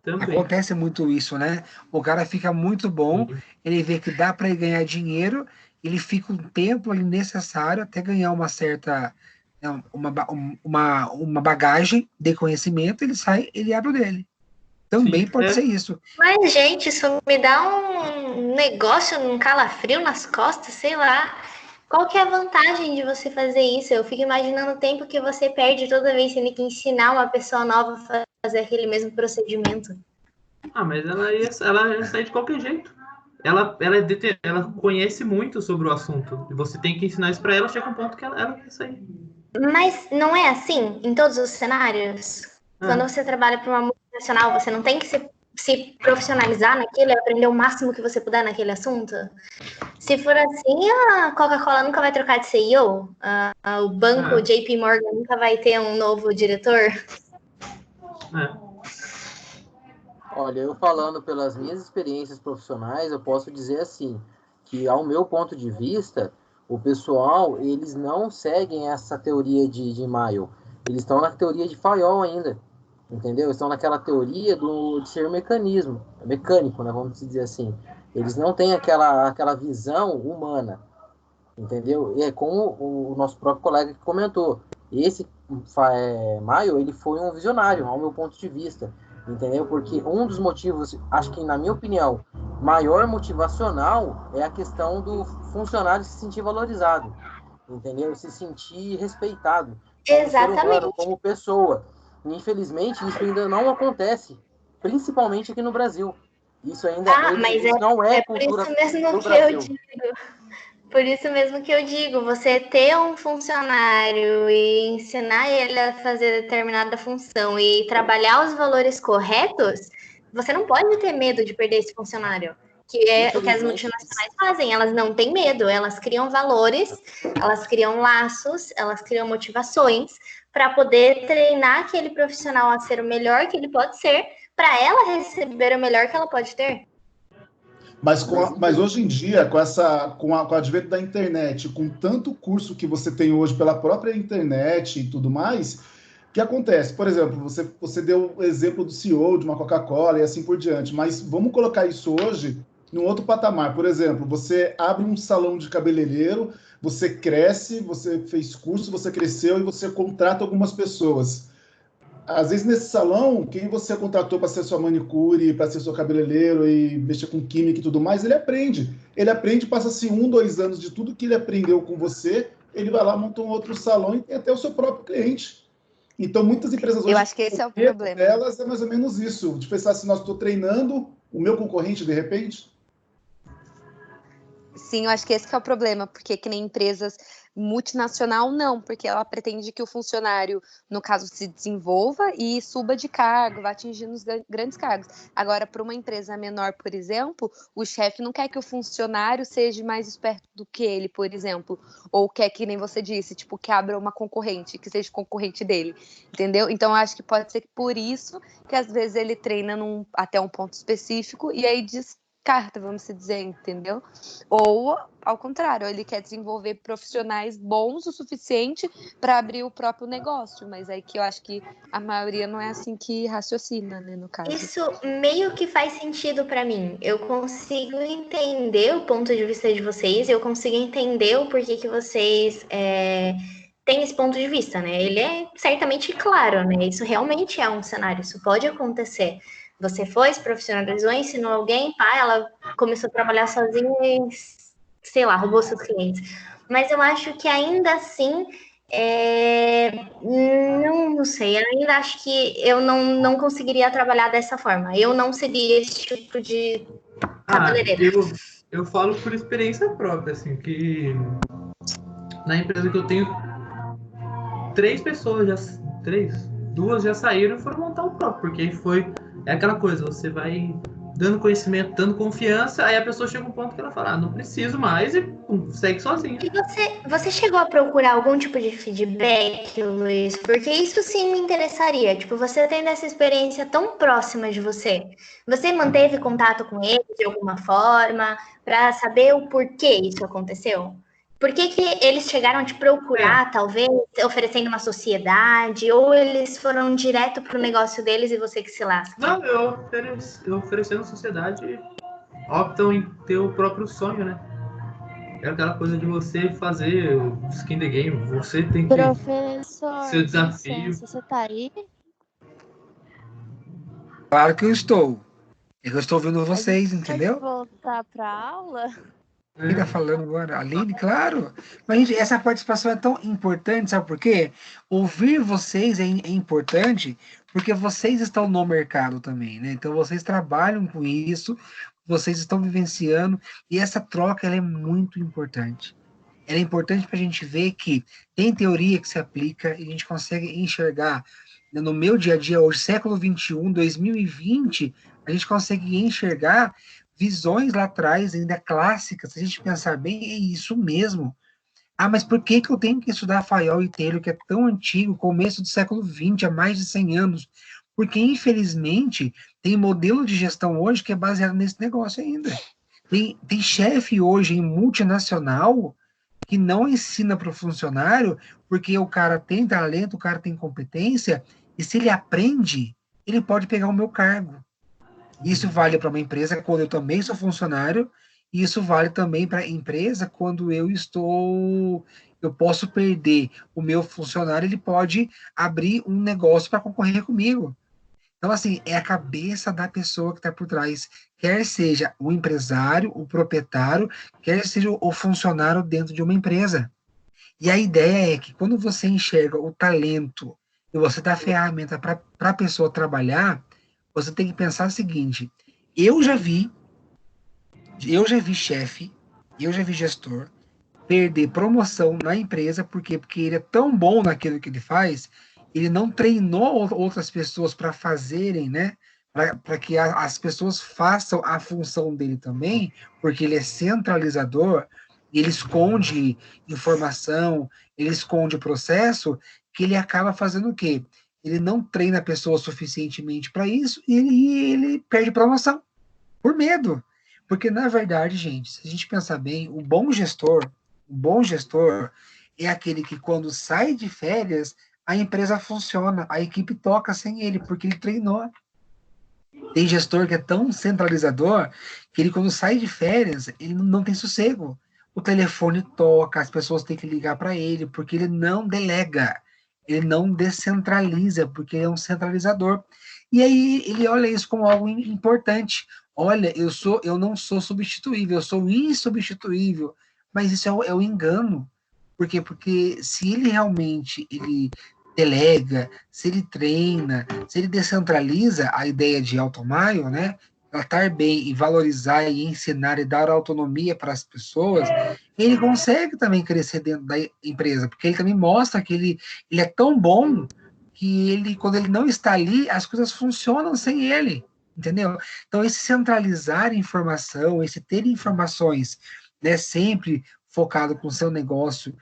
Também. Acontece muito isso, né? O cara fica muito bom, ele vê que dá para ele ganhar dinheiro, ele fica um tempo ali necessário até ganhar uma certa uma bagagem de conhecimento, ele sai, ele abre o dele. Também pode ser isso. Mas, gente, isso me dá um negócio, um calafrio nas costas, sei lá. Qual que é a vantagem de você fazer isso? Eu fico imaginando o tempo que você perde toda vez que tem que ensinar uma pessoa nova a fazer aquele mesmo procedimento. Mas ela ia sair de qualquer jeito. Ela conhece muito sobre o assunto. E você tem que ensinar isso para ela, chega um ponto que ela ia sair. Mas não é assim em todos os cenários? Quando você trabalha para uma multinacional, você não tem que se profissionalizar naquilo e aprender o máximo que você puder naquele assunto? Se for assim, a Coca-Cola nunca vai trocar de CEO? O banco JP Morgan nunca vai ter um novo diretor? Olha, eu falando pelas minhas experiências profissionais, eu posso dizer assim, que ao meu ponto de vista, o pessoal, eles não seguem essa teoria de Mayo. Eles estão na teoria de Fayol ainda, entendeu? Eles estão naquela teoria de ser mecânico, né? Vamos dizer assim. Eles não têm aquela visão humana, entendeu? E é como o nosso próprio colega que comentou. Esse Mayo, ele foi um visionário, ao meu ponto de vista, entendeu? Porque um dos motivos, acho que na minha opinião, maior motivacional é a questão do funcionário se sentir valorizado, entendeu? Se sentir respeitado como ser humano, como pessoa. E, infelizmente, isso ainda não acontece, principalmente aqui no Brasil. Isso ainda não é cultura do Brasil. Por isso mesmo que eu digo, você ter um funcionário e ensinar ele a fazer determinada função e trabalhar os valores corretos, você não pode ter medo de perder esse funcionário. Que é o que as multinacionais fazem, elas não têm medo, elas criam valores, elas criam laços, elas criam motivações para poder treinar aquele profissional a ser o melhor que ele pode ser, para ela receber o melhor que ela pode ter. Mas hoje em dia, com o advento da internet, com tanto curso que você tem hoje pela própria internet e tudo mais, o que acontece? Por exemplo, você deu o exemplo do CEO de uma Coca-Cola e assim por diante, mas vamos colocar isso hoje num outro patamar. Por exemplo, você abre um salão de cabeleireiro, você cresce, você fez curso, você cresceu e você contrata algumas pessoas. Às vezes, nesse salão, quem você contratou para ser sua manicure, para ser seu cabeleireiro e mexer com química e tudo mais, ele aprende. Ele aprende, passa-se 1, 2 anos de tudo que ele aprendeu com você, ele vai lá, monta um outro salão e tem até o seu próprio cliente. Então, muitas empresas hoje... Eu acho que esse é o problema. Delas é mais ou menos isso, de pensar se nós estou treinando o meu concorrente de repente. Sim, eu acho que esse que é o problema, porque que nem empresas multinacional, não, porque ela pretende que o funcionário, no caso, se desenvolva e suba de cargo, vá atingindo os grandes cargos. Agora, para uma empresa menor, por exemplo, o chefe não quer que o funcionário seja mais esperto do que ele, por exemplo, ou quer que, nem você disse, tipo, que abra uma concorrente, que seja concorrente dele, entendeu? Então, eu acho que pode ser que por isso que às vezes ele treina até um ponto específico e aí descarta, vamos dizer, entendeu? Ou, ao contrário, ele quer desenvolver profissionais bons o suficiente para abrir o próprio negócio, mas aí que eu acho que a maioria não é assim que raciocina, né, no caso. Isso meio que faz sentido para mim. Eu consigo entender o ponto de vista de vocês, eu consigo entender o porquê que vocês têm esse ponto de vista, né? Ele é certamente claro, né? Isso realmente é um cenário, isso pode acontecer. Você foi, se profissionalizou, ensinou alguém, pá, ela começou a trabalhar sozinha e, sei lá, roubou seus clientes. Mas eu acho que ainda assim, não sei, eu ainda acho que eu não conseguiria trabalhar dessa forma. Eu não seria esse tipo de cabeleireiro. Eu falo por experiência própria, assim, que na empresa que eu tenho, 2 já saíram e foram montar o próprio, porque é aquela coisa, você vai dando conhecimento, dando confiança, aí a pessoa chega a um ponto que ela fala, não preciso mais, e segue sozinha. E você chegou a procurar algum tipo de feedback, Luiz? Porque isso sim me interessaria. Tipo, você tendo essa experiência tão próxima de você, você manteve contato com ele de alguma forma para saber o porquê isso aconteceu? Por que eles chegaram a te procurar, talvez, oferecendo uma sociedade, ou eles foram direto pro negócio deles e você que se lasca? Não, eu oferecendo a sociedade, optam em ter o próprio sonho, né? É aquela coisa de você fazer o skin the game, você tem que... Professor, seu desafio. licença, você tá aí? Claro que eu estou. Eu estou ouvindo vocês, entendeu? Pode voltar pra aula? Quem tá falando agora? Aline, claro. Mas, gente, essa participação é tão importante, sabe por quê? Ouvir vocês é importante porque vocês estão no mercado também, né? Então, vocês trabalham com isso, vocês estão vivenciando, e essa troca, ela é muito importante. Ela é importante para a gente ver que tem teoria que se aplica e a gente consegue enxergar, né, no meu dia a dia, hoje, século XXI, 2020, a gente consegue enxergar visões lá atrás, ainda clássicas, se a gente pensar bem, é isso mesmo. Ah, mas por que eu tenho que estudar Fayol e Taylor, que é tão antigo, começo do século XX, há mais de 100 anos? Porque, infelizmente, tem modelo de gestão hoje que é baseado nesse negócio ainda. Tem chefe hoje em multinacional que não ensina para o funcionário, porque o cara tem talento, o cara tem competência, e se ele aprende, ele pode pegar o meu cargo. Isso vale para uma empresa quando eu também sou funcionário, e isso vale também para a empresa quando eu posso perder o meu funcionário, ele pode abrir um negócio para concorrer comigo. Então, assim, é a cabeça da pessoa que está por trás, quer seja o empresário, o proprietário, quer seja o funcionário dentro de uma empresa. E a ideia é que quando você enxerga o talento e você dá ferramenta para a pessoa trabalhar, você tem que pensar o seguinte, eu já vi chefe, eu já vi gestor perder promoção na empresa, porque ele é tão bom naquilo que ele faz, ele não treinou outras pessoas para fazerem, né? Para que as pessoas façam a função dele também, porque ele é centralizador, ele esconde informação, ele esconde processo, que ele acaba fazendo o quê? Ele não treina a pessoa suficientemente para isso e ele perde promoção por medo. Porque, na verdade, gente, se a gente pensar bem, o bom gestor é aquele que, quando sai de férias, a empresa funciona, a equipe toca sem ele, porque ele treinou. Tem gestor que é tão centralizador que ele, quando sai de férias, ele não tem sossego. O telefone toca, as pessoas têm que ligar para ele, porque ele não delega. Ele não descentraliza, porque ele é um centralizador. E aí ele olha isso como algo importante. Olha, eu não sou substituível, eu sou insubstituível. Mas isso é o engano. Por quê? Porque se ele realmente ele delega, se ele treina, se ele descentraliza a ideia de automaio, né? Tratar bem e valorizar e ensinar e dar autonomia para as pessoas, ele consegue também crescer dentro da empresa, porque ele também mostra que ele é tão bom que ele, quando ele não está ali, as coisas funcionam sem ele, entendeu? Então, esse centralizar informação, esse ter informações, né, sempre focado com o seu negócio,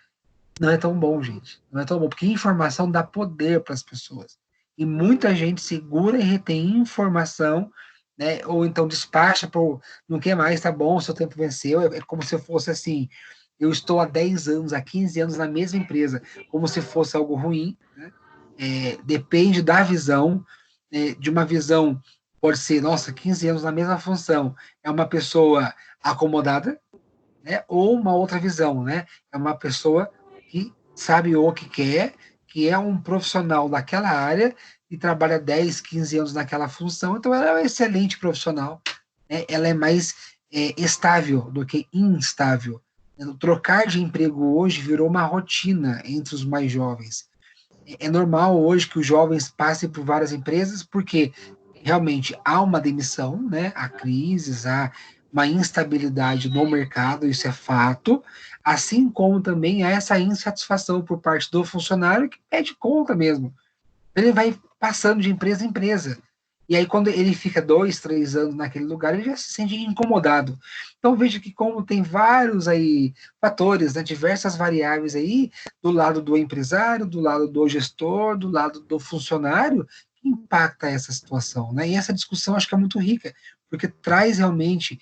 não é tão bom, gente. Não é tão bom, porque informação dá poder para as pessoas. E muita gente segura e retém informação, né, ou então despacha por não quer mais, tá bom, seu tempo venceu. É como se fosse assim, eu estou há 10 anos, há 15 anos na mesma empresa, como se fosse algo ruim, né? Depende da visão, de uma visão, pode ser, nossa, 15 anos na mesma função, é uma pessoa acomodada, né? Ou uma outra visão, né? É uma pessoa que sabe o que quer, que é um profissional daquela área e trabalha 10, 15 anos naquela função, então ela é um excelente profissional, né? Ela é mais estável do que instável. Trocar de emprego hoje virou uma rotina entre os mais jovens. É normal hoje que os jovens passem por várias empresas, porque realmente há uma demissão, né? Há crises, há uma instabilidade no mercado, isso é fato, assim como também há essa insatisfação por parte do funcionário que pede conta mesmo. Ele vai passando de empresa em empresa. E aí, quando ele fica 2, 3 anos naquele lugar, ele já se sente incomodado. Então, veja que como tem vários aí fatores, né, diversas variáveis aí, do lado do empresário, do lado do gestor, do lado do funcionário, que impacta essa situação, né? E essa discussão acho que é muito rica, porque traz realmente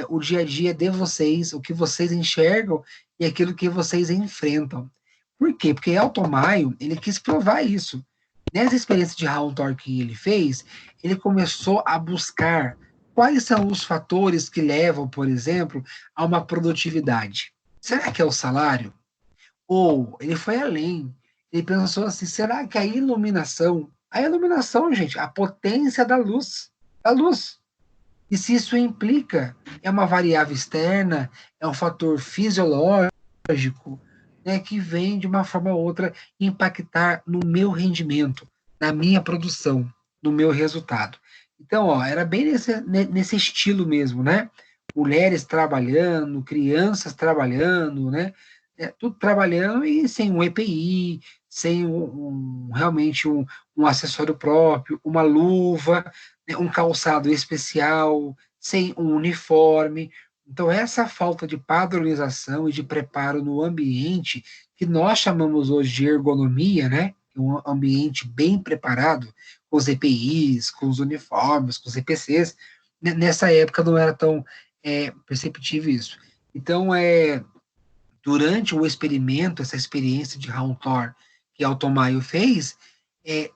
o dia a dia de vocês, o que vocês enxergam e aquilo que vocês enfrentam. Por quê? Porque Elton Maio, ele quis provar isso. Nessa experiência de Hawthorne que ele fez, ele começou a buscar quais são os fatores que levam, por exemplo, a uma produtividade. Será que é o salário? Ou ele foi além. Ele pensou assim: será que a iluminação, gente, a potência da luz. E se isso implica, é uma variável externa, é um fator fisiológico, né, que vem de uma forma ou outra impactar no meu rendimento, na minha produção, no meu resultado. Então, ó, era bem nesse estilo mesmo, né? Mulheres trabalhando, crianças trabalhando, né? Tudo trabalhando e sem um EPI, sem realmente um acessório próprio, uma luva, né, um calçado especial, sem um uniforme. Então, essa falta de padronização e de preparo no ambiente, que nós chamamos hoje de ergonomia, né? Um ambiente bem preparado, com os EPIs, com os uniformes, com os EPCs, nessa época não era tão perceptível isso. Então, durante o experimento, essa experiência de Hawthorne que Altomaio fez,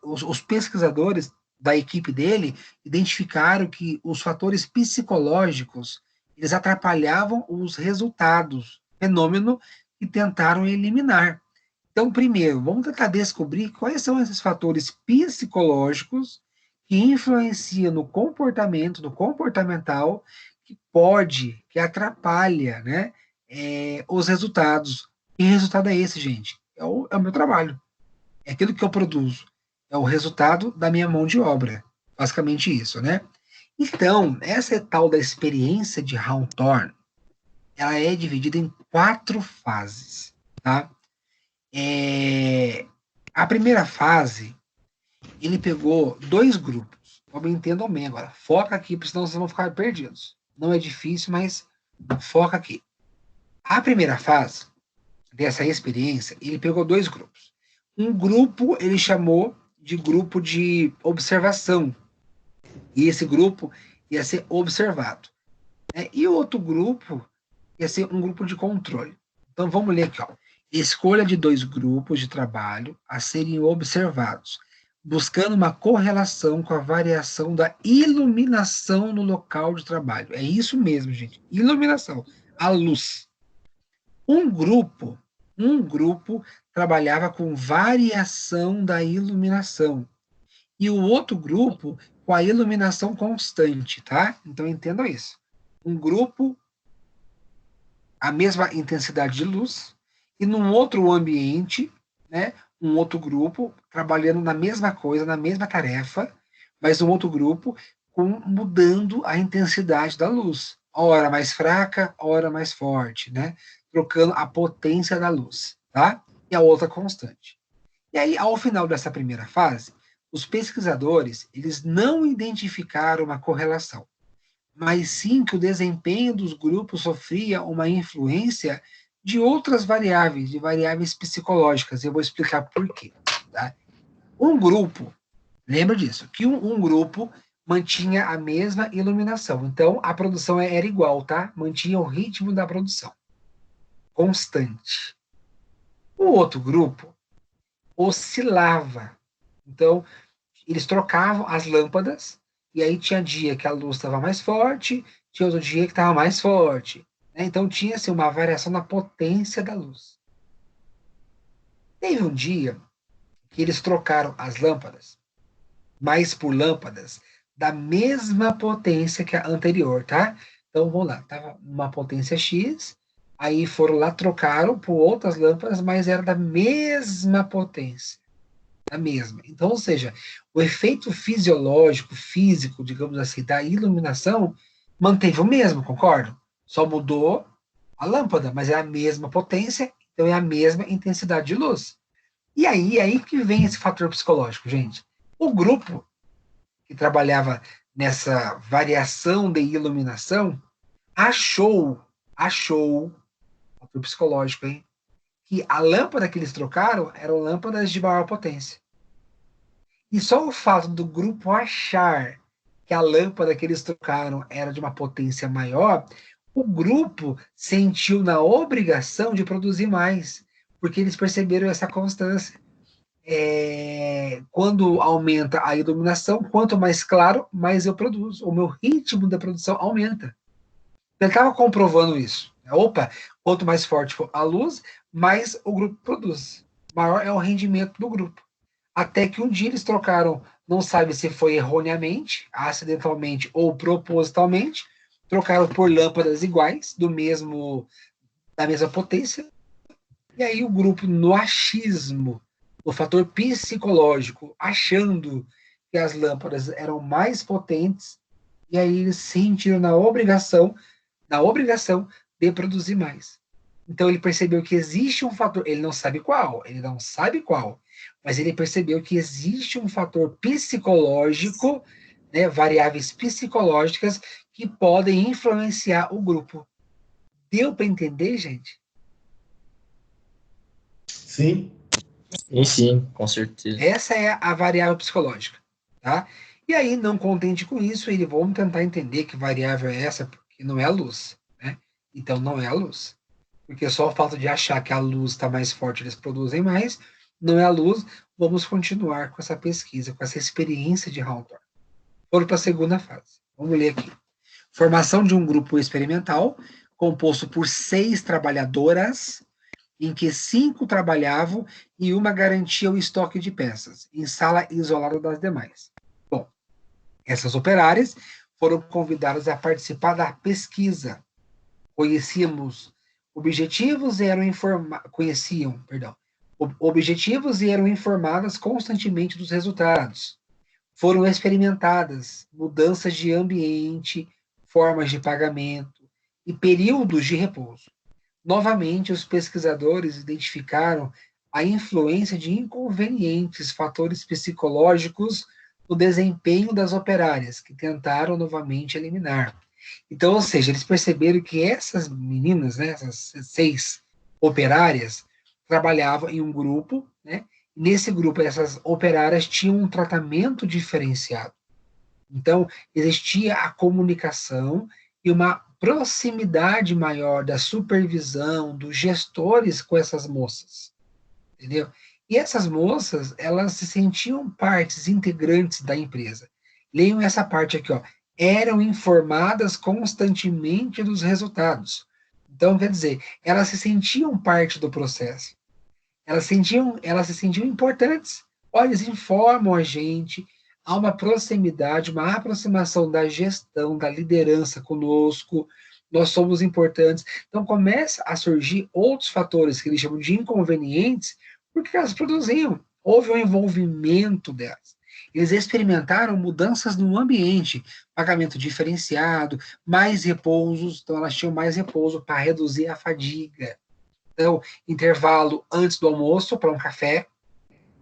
os pesquisadores da equipe dele identificaram que os fatores psicológicos eles atrapalhavam os resultados, fenômeno que tentaram eliminar. Então, primeiro, vamos tentar descobrir quais são esses fatores psicológicos que influenciam no comportamento, no comportamental, que atrapalha, né, os resultados. Que resultado é esse, gente? É o meu trabalho. É aquilo que eu produzo. É o resultado da minha mão de obra. Basicamente isso, né? Então, essa tal da experiência de Hawthorne, ela é dividida em 4 fases, tá? A primeira fase, ele pegou 2 grupos. Vamos entender bem agora. Foca aqui, porque senão vocês vão ficar perdidos. Não é difícil, mas foca aqui. A primeira fase dessa experiência, ele pegou 2 grupos. Um grupo ele chamou de grupo de observação. E esse grupo ia ser observado. E o outro grupo ia ser um grupo de controle. Então vamos ler aqui, ó. Escolha de 2 grupos de trabalho a serem observados, buscando uma correlação com a variação da iluminação no local de trabalho. É isso mesmo, gente. Iluminação, a luz. Um grupo trabalhava com variação da iluminação e o outro grupo com a iluminação constante, tá? Então entendam isso. Um grupo, a mesma intensidade de luz, e num outro ambiente, né, um outro grupo, trabalhando na mesma coisa, na mesma tarefa, mas um outro grupo mudando a intensidade da luz. Hora mais fraca, hora mais forte, né? Trocando a potência da luz, tá? E a outra constante. E aí, ao final dessa primeira fase, os pesquisadores, eles não identificaram uma correlação, mas sim que o desempenho dos grupos sofria uma influência de outras variáveis, de variáveis psicológicas. Eu vou explicar por quê. Tá? Um grupo, lembra disso, que um grupo mantinha a mesma iluminação. Então, a produção era igual, tá? Mantinha o ritmo da produção. Constante. O outro grupo oscilava. Então, eles trocavam as lâmpadas, e aí tinha dia que a luz estava mais forte, tinha outro dia que estava mais forte. Né? Então, tinha-se uma variação na potência da luz. Teve um dia que eles trocaram as lâmpadas, mas por lâmpadas da mesma potência que a anterior, tá? Então, vamos lá, estava uma potência X, aí foram lá, trocaram por outras lâmpadas, mas era da mesma potência. Da mesma. Então, ou seja, o efeito fisiológico, físico, digamos assim, da iluminação manteve o mesmo, concordo? Só mudou a lâmpada, mas é a mesma potência, então é a mesma intensidade de luz. E aí que vem esse fator psicológico, gente. O grupo que trabalhava nessa variação de iluminação achou, fator psicológico, hein? Que a lâmpada que eles trocaram eram lâmpadas de maior potência. E só o fato do grupo achar que a lâmpada que eles trocaram era de uma potência maior, o grupo sentiu na obrigação de produzir mais, porque eles perceberam essa constância. Quando aumenta a iluminação, quanto mais claro, mais eu produzo. O meu ritmo da produção aumenta. Ele estava comprovando isso. Opa, quanto mais forte for a luz, mais o grupo produz. Maior é o rendimento do grupo. Até que um dia eles trocaram, não sabe se foi erroneamente, acidentalmente ou propositalmente, trocaram por lâmpadas iguais, da mesma potência, e aí o grupo, no achismo, no fator psicológico, achando que as lâmpadas eram mais potentes, e aí eles se sentiram na obrigação de produzir mais. Então ele percebeu que existe um fator, ele não sabe qual, mas ele percebeu que existe um fator psicológico, né, variáveis psicológicas que podem influenciar o grupo. Deu para entender, gente? Sim. Sim, com certeza. Essa é a variável psicológica, tá? E aí, não contente com isso, vamos tentar entender que variável é essa, porque não é a luz, né? Então, não é a luz. Porque só o fato de achar que a luz está mais forte, eles produzem mais, não é a luz. Vamos continuar com essa pesquisa, com essa experiência de Hawthorne. Foram para a segunda fase. Vamos ler aqui. Formação de um grupo experimental, composto por 6 trabalhadoras, em que 5 trabalhavam e uma garantia o estoque de peças, em sala isolada das demais. Bom, essas operárias foram convidadas a participar da pesquisa. Objetivos e eram informadas constantemente dos resultados. Foram experimentadas mudanças de ambiente, formas de pagamento e períodos de repouso. Novamente, os pesquisadores identificaram a influência de inconvenientes fatores psicológicos no desempenho das operárias, que tentaram novamente eliminar. Então, ou seja, eles perceberam que essas meninas, né, essas 6 operárias, trabalhavam em um grupo, né? Nesse grupo, essas operárias tinham um tratamento diferenciado. Então, existia a comunicação e uma proximidade maior da supervisão, dos gestores com essas moças. Entendeu? E essas moças, elas se sentiam partes integrantes da empresa. Leiam essa parte aqui, ó. Eram informadas constantemente dos resultados. Então, quer dizer, elas se sentiam parte do processo. Elas se sentiam importantes. Olha, eles informam a gente, há uma proximidade, uma aproximação da gestão, da liderança conosco, nós somos importantes. Então, começa a surgir outros fatores que eles chamam de inconvenientes, porque elas produziam. Houve um envolvimento delas. Eles experimentaram mudanças no ambiente, pagamento diferenciado, mais repousos, então elas tinham mais repouso para reduzir a fadiga. Então, intervalo antes do almoço para um café,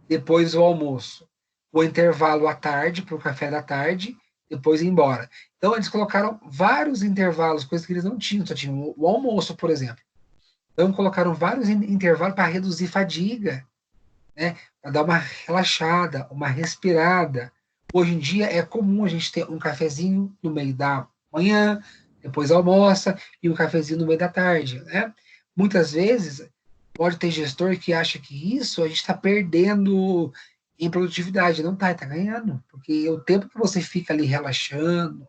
depois do almoço. O intervalo à tarde para o café da tarde, depois ir embora. Então, eles colocaram vários intervalos, coisas que eles não tinham, só tinham o almoço, por exemplo. Então, colocaram vários intervalos para reduzir fadiga, né? Para dar uma relaxada, uma respirada. Hoje em dia é comum a gente ter um cafezinho no meio da manhã, depois almoça, e um cafezinho no meio da tarde, né? Muitas vezes, pode ter gestor que acha que isso a gente está perdendo em produtividade. Não está ganhando. Porque o tempo que você fica ali relaxando,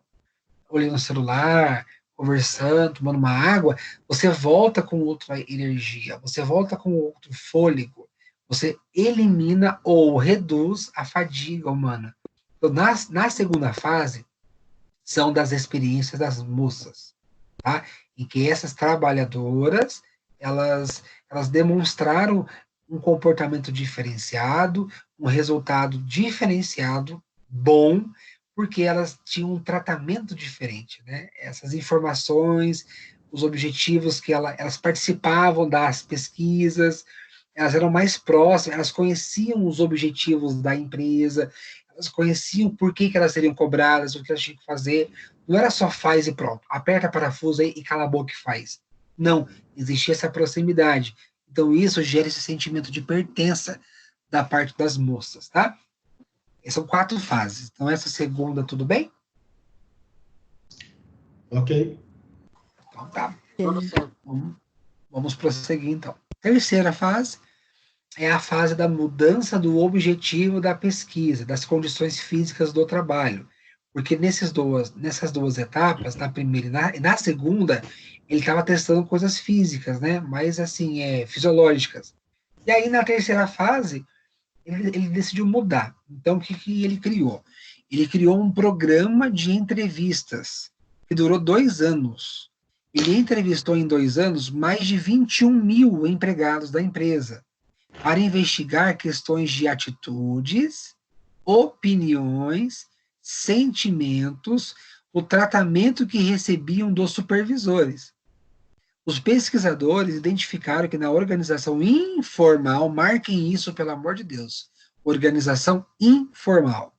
olhando o celular, conversando, tomando uma água, você volta com outra energia, você volta com outro fôlego, você elimina ou reduz a fadiga humana. Então, na segunda fase, são das experiências das moças, tá? Em que essas trabalhadoras, elas demonstraram um comportamento diferenciado, um resultado diferenciado, bom, porque elas tinham um tratamento diferente, né? Essas informações, os objetivos que elas participavam das pesquisas, elas eram mais próximas, elas conheciam os objetivos da empresa, elas conheciam por que elas seriam cobradas, o que elas tinham que fazer. Não era só faz e pronto, aperta parafuso aí e cala a boca e faz. Não, existia essa proximidade. Então, isso gera esse sentimento de pertença da parte das moças, tá? São 4 fases. Então, essa segunda, tudo bem? Ok. Então, tá. Vamos prosseguir, então. Terceira fase é a fase da mudança do objetivo da pesquisa, das condições físicas do trabalho. Porque nessas duas etapas, na primeira e na segunda, ele estava testando coisas físicas, né? Mais assim, fisiológicas. E aí, na terceira fase, ele decidiu mudar. Então, o que ele criou? Ele criou um programa de entrevistas que durou 2 anos. Ele entrevistou em 2 anos mais de 21 mil empregados da empresa para investigar questões de atitudes, opiniões, sentimentos, o tratamento que recebiam dos supervisores. Os pesquisadores identificaram que na organização informal, marquem isso, pelo amor de Deus, organização informal,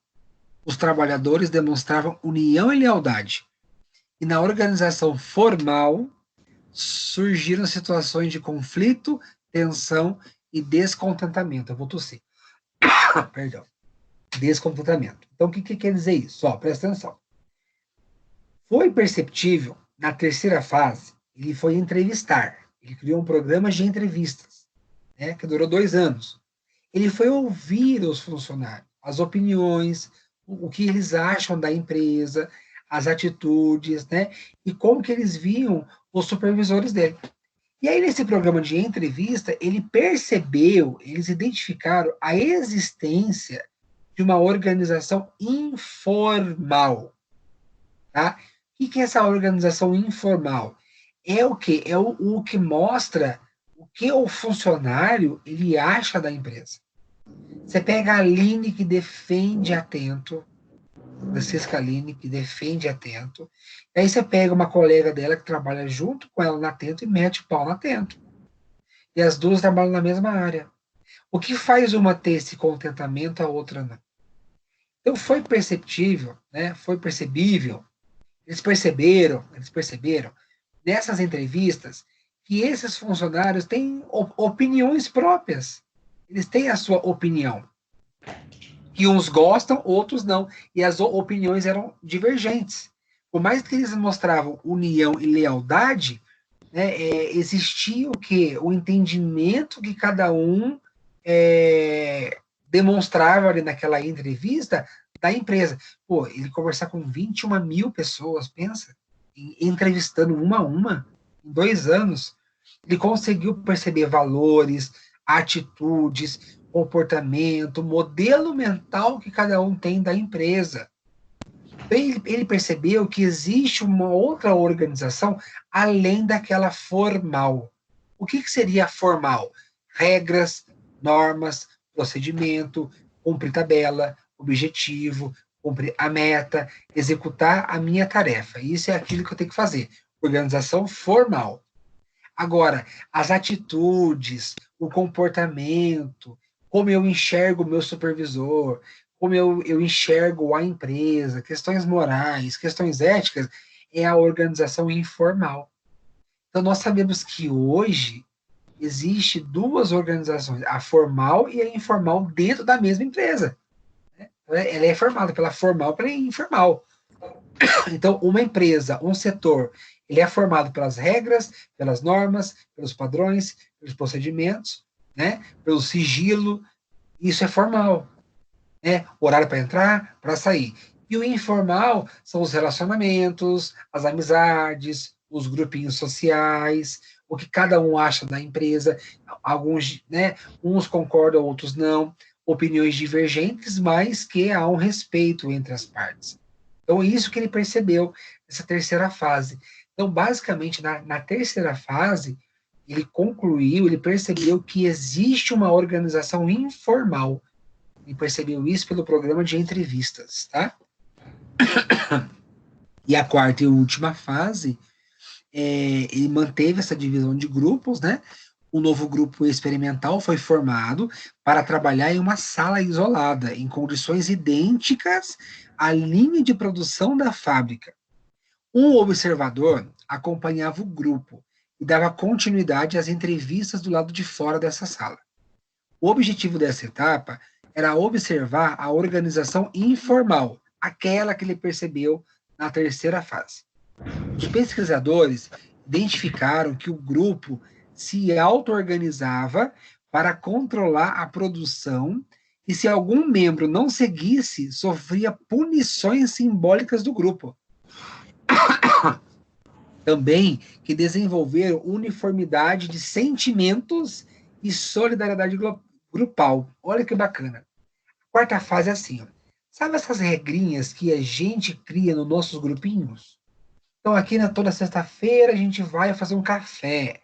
os trabalhadores demonstravam união e lealdade. E na organização formal, surgiram situações de conflito, tensão e descontentamento. Eu vou tossir. Perdão. Descontentamento. Então, o que quer dizer isso? Presta atenção. Foi perceptível, na terceira fase, ele foi entrevistar. Ele criou um programa de entrevistas, né, que durou 2 anos. Ele foi ouvir os funcionários, as opiniões, o que eles acham da empresa, as atitudes, né, e como que eles viam os supervisores dele. E aí, nesse programa de entrevista, eles identificaram a existência de uma organização informal. Tá? O que é essa organização informal? É o quê? É o que mostra o que o funcionário ele acha da empresa. Você pega a Aline, que defende Atento, Francisca Aline, que defende Atento, aí você pega uma colega dela que trabalha junto com ela na Atento e mete o pau na Atento. E as duas trabalham na mesma área. O que faz uma ter esse contentamento, a outra não? Então foi perceptível, né? Foi percebível. Eles perceberam nessas entrevistas que esses funcionários têm opiniões próprias. Eles têm a sua opinião. Que uns gostam, outros não. E as opiniões eram divergentes. Por mais que eles mostravam união e lealdade, né, existia o quê? O entendimento que cada um demonstrava ali naquela entrevista da empresa. Pô, ele conversar com 21 mil pessoas, pensa, entrevistando uma a uma, em 2 anos, ele conseguiu perceber valores, atitudes, comportamento, modelo mental que cada um tem da empresa. Ele percebeu que existe uma outra organização além daquela formal. O que seria formal? Regras, normas, procedimento, cumprir tabela, objetivo, cumprir a meta, executar a minha tarefa. Isso é aquilo que eu tenho que fazer. Organização formal. Agora, as atitudes, o comportamento, como eu enxergo o meu supervisor, como eu enxergo a empresa, questões morais, questões éticas, é a organização informal. Então, nós sabemos que hoje existe duas organizações, a formal e a informal, dentro da mesma empresa. Ela é formada pela formal e pela informal. Então, uma empresa, um setor, ele é formado pelas regras, pelas normas, pelos padrões, pelos procedimentos, né? Pelo sigilo. Isso é formal. Né? Horário para entrar, para sair. E o informal são os relacionamentos, as amizades, os grupinhos sociais, o que cada um acha da empresa. Alguns, né? Uns concordam, outros não. Opiniões divergentes, mas que há um respeito entre as partes. Então, isso que ele percebeu nessa terceira fase. Então, basicamente, na terceira fase, ele concluiu, ele percebeu que existe uma organização informal. Ele percebeu isso pelo programa de entrevistas, tá? E a quarta e última fase, ele manteve essa divisão de grupos, né? Um novo grupo experimental foi formado para trabalhar em uma sala isolada, em condições idênticas à linha de produção da fábrica. Um observador acompanhava o grupo e dava continuidade às entrevistas do lado de fora dessa sala. O objetivo dessa etapa era observar a organização informal, aquela que ele percebeu na terceira fase. Os pesquisadores identificaram que o grupo se auto-organizava para controlar a produção e, se algum membro não seguisse, sofria punições simbólicas do grupo. Também que desenvolveram uniformidade de sentimentos e solidariedade grupal. Olha que bacana. A quarta fase é assim, ó. Sabe essas regrinhas que a gente cria nos nossos grupinhos? Então, aqui toda sexta-feira a gente vai fazer um café.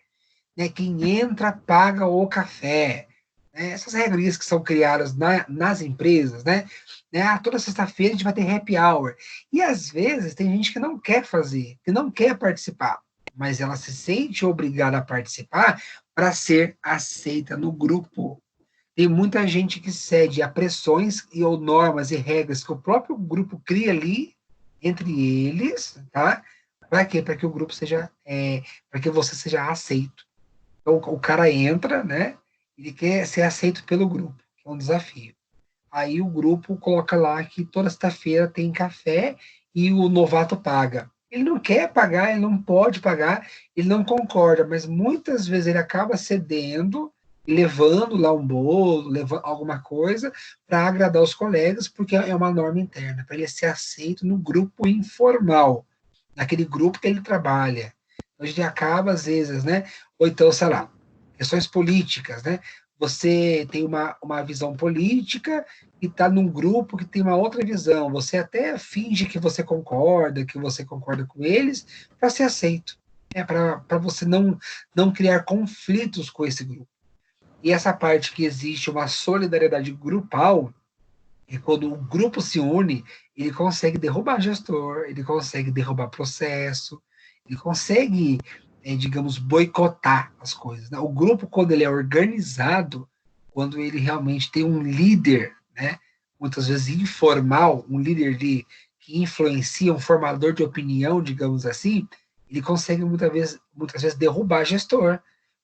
Né? Quem entra paga o café. Né? Essas regrinhas que são criadas nas empresas, né? Toda sexta-feira a gente vai ter happy hour. E às vezes tem gente que não quer fazer, que não quer participar, mas ela se sente obrigada a participar para ser aceita no grupo. Tem muita gente que cede a pressões ou normas e regras que o próprio grupo cria ali, entre eles, tá? Para quê? Para que o grupo seja, para que você seja aceito. Então, o cara entra, né? Ele quer ser aceito pelo grupo, que é um desafio. Aí o grupo coloca lá que toda sexta-feira tem café e o novato paga. Ele não quer pagar, ele não pode pagar, ele não concorda, mas muitas vezes ele acaba cedendo, levando lá um bolo, levando alguma coisa para agradar os colegas, porque é uma norma interna, para ele ser aceito no grupo informal, naquele grupo que ele trabalha. A gente acaba, às vezes, né? Ou então, sei lá, questões políticas, né? Você tem uma visão política e está num grupo que tem uma outra visão. Você até finge que você concorda com eles, para ser aceito. Para você não criar conflitos com esse grupo. E essa parte que existe uma solidariedade grupal, é quando o grupo se une, ele consegue derrubar gestor, ele consegue derrubar processo, ele consegue, digamos, boicotar as coisas. Né? O grupo, quando ele é organizado, quando ele realmente tem um líder, né, muitas vezes informal, um líder que influencia, um formador de opinião, digamos assim, ele consegue muitas vezes derrubar gestor,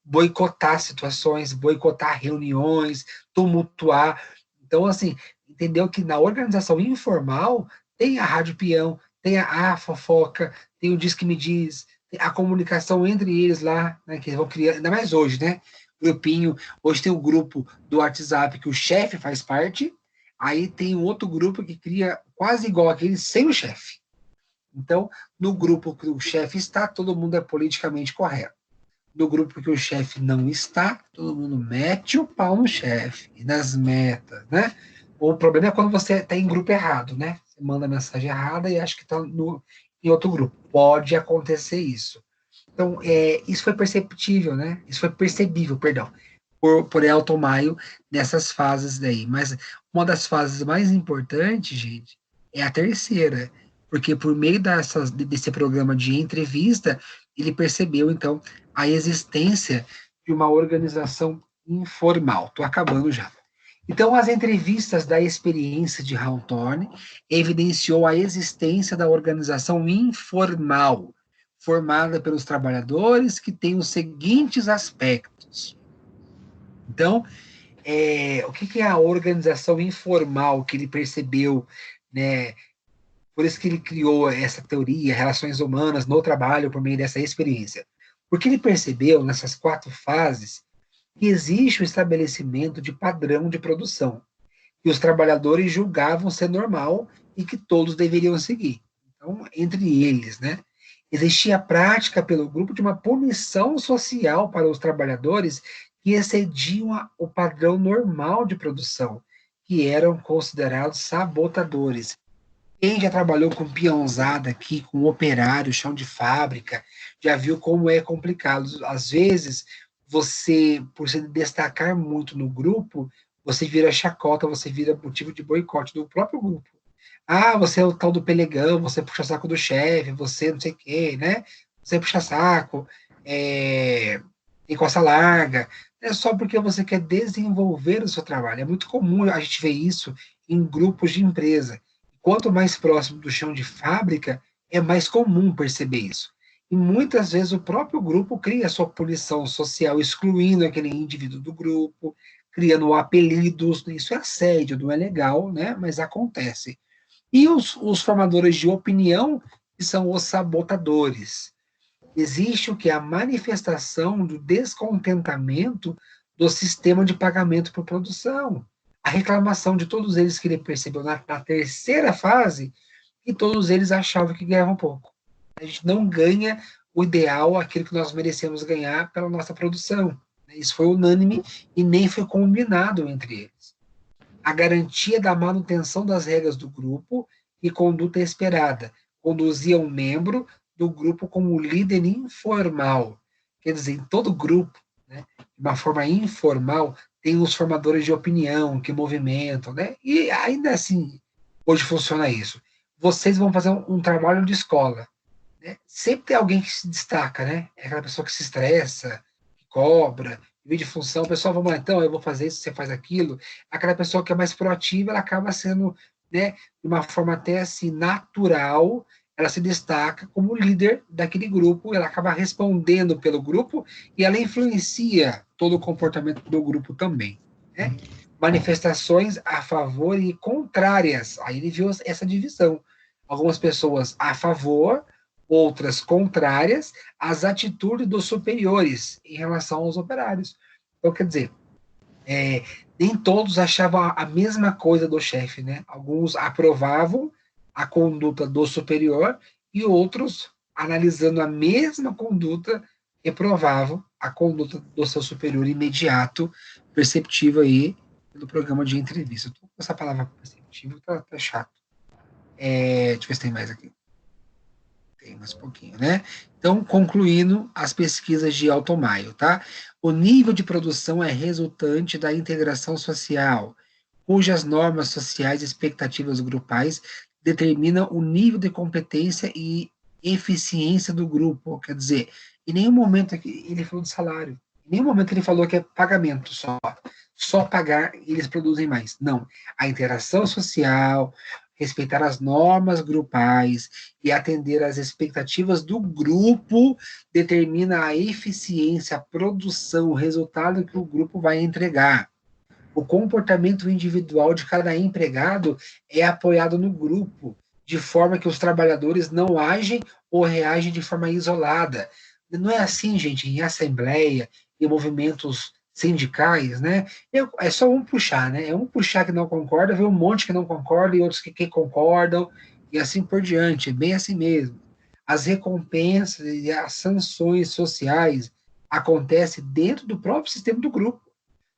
boicotar situações, boicotar reuniões, tumultuar. Então, assim, entendeu que na organização informal tem a rádio peão, tem a fofoca, tem o diz que me diz, a comunicação entre eles lá, né, que eles vão criar, ainda mais hoje, né? Grupinho, hoje tem o grupo do WhatsApp que o chefe faz parte, aí tem um outro grupo que cria quase igual aquele sem o chefe. Então, no grupo que o chefe está, todo mundo é politicamente correto. No grupo que o chefe não está, todo mundo mete o pau no chefe, e nas metas, né? O problema é quando você está em grupo errado, né? Você manda a mensagem errada e acha que está em outro grupo. Pode acontecer isso. Então, isso foi perceptível, né? Isso foi percebível, perdão, por Elton Maio nessas fases daí. Mas uma das fases mais importantes, gente, é a terceira, porque por meio desse programa de entrevista, ele percebeu, então, a existência de uma organização informal. Estou acabando já. Então, as entrevistas da experiência de Hawthorne evidenciou a existência da organização informal, formada pelos trabalhadores, que tem os seguintes aspectos. Então, o que é a organização informal que ele percebeu, né? Por isso que ele criou essa teoria, relações humanas no trabalho, por meio dessa experiência. Porque ele percebeu, nessas 4 fases, que existe o estabelecimento de padrão de produção, que os trabalhadores julgavam ser normal e que todos deveriam seguir. Então, entre eles, né, existia a prática pelo grupo de uma punição social para os trabalhadores que excediam o padrão normal de produção, que eram considerados sabotadores. Quem já trabalhou com peãozada aqui, com operário, chão de fábrica, já viu como é complicado. Às vezes, você, por se destacar muito no grupo, você vira chacota, você vira motivo de boicote do próprio grupo. Ah, você é o tal do pelegão, você puxa saco do chefe, você não sei o quê, né? Você puxa saco, tem costa larga. É só porque você quer desenvolver o seu trabalho. É muito comum a gente ver isso em grupos de empresa. Quanto mais próximo do chão de fábrica, é mais comum perceber isso. E muitas vezes o próprio grupo cria a sua punição social, excluindo aquele indivíduo do grupo, criando apelidos. Isso é assédio, não é legal, né? Mas acontece. E os formadores de opinião, que são os sabotadores. Existe o que é a manifestação do descontentamento do sistema de pagamento por produção. A reclamação de todos eles que ele percebeu na terceira fase, e todos eles achavam que ganhavam pouco. A gente não ganha o ideal, aquilo que nós merecemos ganhar pela nossa produção. Isso foi unânime e nem foi combinado entre eles. A garantia da manutenção das regras do grupo e conduta esperada conduzia um membro do grupo como líder informal. Quer dizer, em todo grupo, né, de uma forma informal, tem os formadores de opinião que movimentam, né? E ainda assim, hoje funciona isso. Vocês vão fazer um trabalho de escola, né? Sempre tem alguém que se destaca, né? É aquela pessoa que se estressa, que cobra, divide função. Pessoal, vamos lá, então, eu vou fazer isso, você faz aquilo. Aquela pessoa que é mais proativa, ela acaba sendo, né, de uma forma até assim, natural, ela se destaca como líder daquele grupo, ela acaba respondendo pelo grupo e ela influencia todo o comportamento do grupo também, né? Manifestações a favor e contrárias. Aí ele viu essa divisão. Algumas pessoas a favor, outras contrárias às atitudes dos superiores em relação aos operários. Então, quer dizer, nem todos achavam a mesma coisa do chefe, né? Alguns aprovavam a conduta do superior e outros, analisando a mesma conduta, reprovavam a conduta do seu superior imediato, perceptível aí pelo programa de entrevista. Estou com essa palavra perceptível, tá chato. Deixa eu ver se tem mais aqui. Tem mais um pouquinho, né? Então, concluindo as pesquisas de Elton Maio, tá? O nível de produção é resultante da integração social, cujas normas sociais e expectativas grupais determinam o nível de competência e eficiência do grupo. Quer dizer, em nenhum momento ele falou de salário, em nenhum momento ele falou que é pagamento só pagar e eles produzem mais. Não, a interação social, respeitar as normas grupais e atender às expectativas do grupo determina a eficiência, a produção, o resultado que o grupo vai entregar. O comportamento individual de cada empregado é apoiado no grupo, de forma que os trabalhadores não agem ou reagem de forma isolada. Não é assim, gente, em assembleia, em movimentos sindicais, né? É só um puxar, né? É um puxar que não concorda, vê um monte que não concorda e outros que concordam, e assim por diante. É bem assim mesmo. As recompensas e as sanções sociais acontecem dentro do próprio sistema do grupo,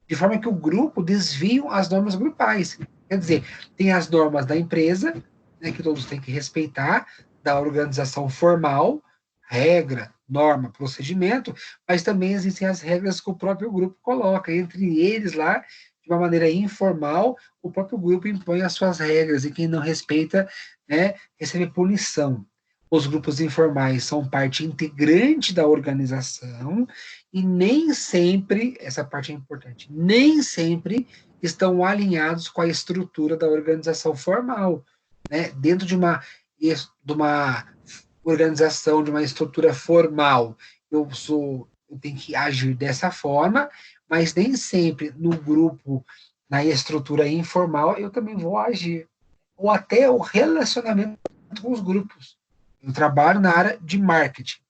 de forma que o grupo desvia as normas grupais. Quer Quer dizer, tem as normas da empresa, né, que todos têm que respeitar, da organização formal, regra, norma, procedimento, mas também existem as regras que o próprio grupo coloca. Entre eles, lá, de uma maneira informal, o próprio grupo impõe as suas regras, e quem não respeita, né, recebe punição. Os grupos informais são parte integrante da organização, e nem sempre, essa parte é importante, nem sempre estão alinhados com a estrutura da organização formal, né? Dentro de uma organização, de uma estrutura formal, eu tenho que agir dessa forma, mas nem sempre no grupo, na estrutura informal, eu também vou agir. Ou até o relacionamento com os grupos. Eu trabalho na área de marketing.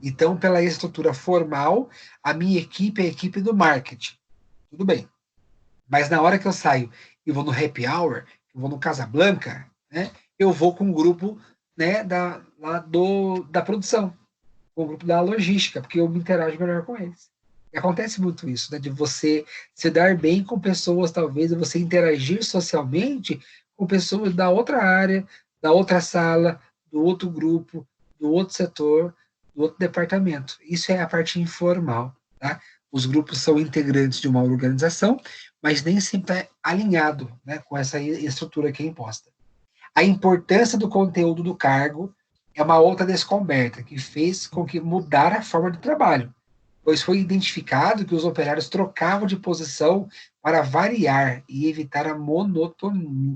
Então, pela estrutura formal, a minha equipe é a equipe do marketing. Tudo bem. Mas na hora que eu saio e vou no happy hour, eu vou no Casablanca, né, eu vou com o grupo, né, da produção, com o grupo da logística, porque eu me interajo melhor com eles. E acontece muito isso, né, de você se dar bem com pessoas, talvez, e você interagir socialmente com pessoas da outra área, da outra sala, do outro grupo, do outro setor, do outro departamento. Isso é a parte informal, tá? Os grupos são integrantes de uma organização, mas nem sempre é alinhado, né, com essa estrutura que é imposta. A importância do conteúdo do cargo é uma outra descoberta, que fez com que mudar a forma de trabalho, pois foi identificado que os operários trocavam de posição para variar e evitar a monotonia.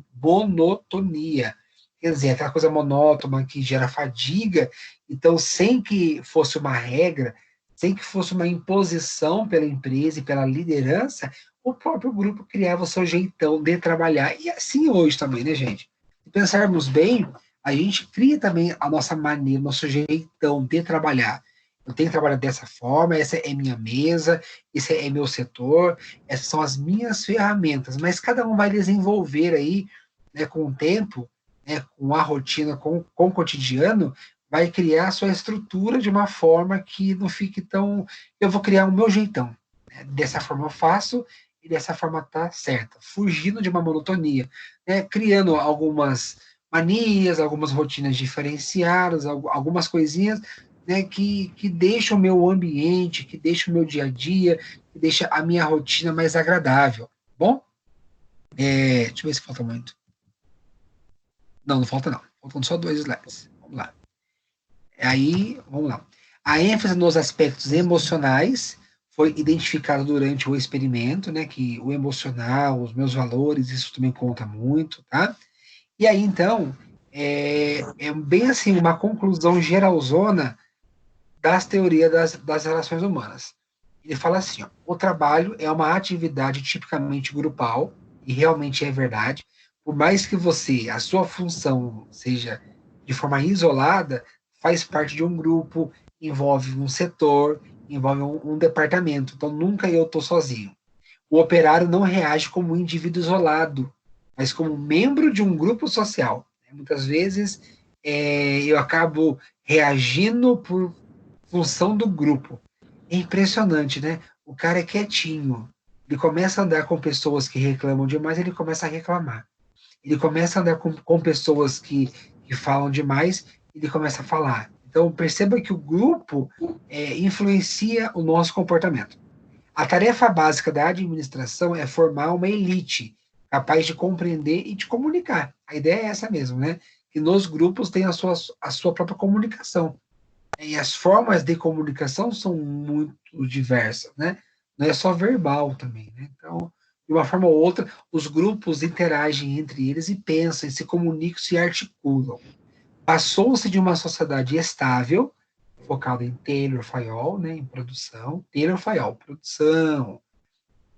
Quer dizer, aquela coisa monótona que gera fadiga. Então, sem que fosse uma regra, sem que fosse uma imposição pela empresa e pela liderança, o próprio grupo criava o seu jeitão de trabalhar. E assim hoje também, né, gente? Se pensarmos bem, a gente cria também a nossa maneira, nosso jeitão de trabalhar. Eu tenho que trabalhar dessa forma, essa é minha mesa, esse é meu setor, essas são as minhas ferramentas, mas cada um vai desenvolver aí, né, com o tempo, né, com a rotina, com o cotidiano, vai criar a sua estrutura de uma forma que não fique tão... Eu vou criar o meu jeitão, né? Dessa forma eu faço, e dessa forma tá certa, fugindo de uma monotonia, né, criando algumas manias, algumas rotinas diferenciadas, algumas coisinhas, né, que deixam o meu ambiente, que deixam o meu dia a dia, que deixa a minha rotina mais agradável. Bom? Deixa eu ver se falta muito. Não falta não. Faltam só 2 slides. Vamos lá. Aí, vamos lá. A ênfase nos aspectos emocionais foi identificada durante o experimento, né, que o emocional, os meus valores, isso também conta muito, tá? E aí, então, é bem assim, uma conclusão geralzona das teorias das relações humanas. Ele fala assim, ó, o trabalho é uma atividade tipicamente grupal, e realmente é verdade, por mais que a sua função seja de forma isolada, faz parte de um grupo, envolve um setor, envolve um departamento, então nunca eu estou sozinho. O operário não reage como um indivíduo isolado, mas como membro de um grupo social. Muitas vezes eu acabo reagindo por função do grupo. É impressionante, né? O cara é quietinho, ele começa a andar com pessoas que reclamam demais, ele começa a reclamar. Ele começa a andar com pessoas que falam demais, ele começa a falar. Então, perceba que o grupo influencia o nosso comportamento. A tarefa básica da administração é formar uma elite capaz de compreender e de comunicar. A ideia é essa mesmo, né? Que nos grupos tem a sua própria comunicação. E as formas de comunicação são muito diversas, né? Não é só verbal também, né? Então, de uma forma ou outra, os grupos interagem entre eles e pensam, e se comunicam, se articulam. Passou-se de uma sociedade estável, focada em Taylor Fayol, né, em produção, Taylor Fayol, produção,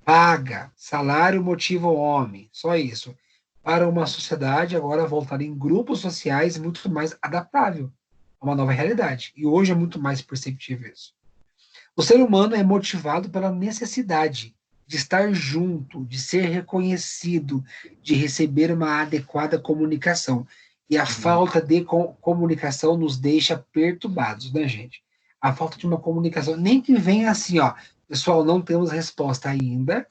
paga, salário motiva o homem, só isso, para uma sociedade agora voltada em grupos sociais muito mais adaptável a uma nova realidade. E hoje é muito mais perceptível isso. O ser humano é motivado pela necessidade de estar junto, de ser reconhecido, de receber uma adequada comunicação. E a falta de comunicação nos deixa perturbados, né, gente? A falta de uma comunicação, nem que venha assim, ó, pessoal, não temos resposta ainda,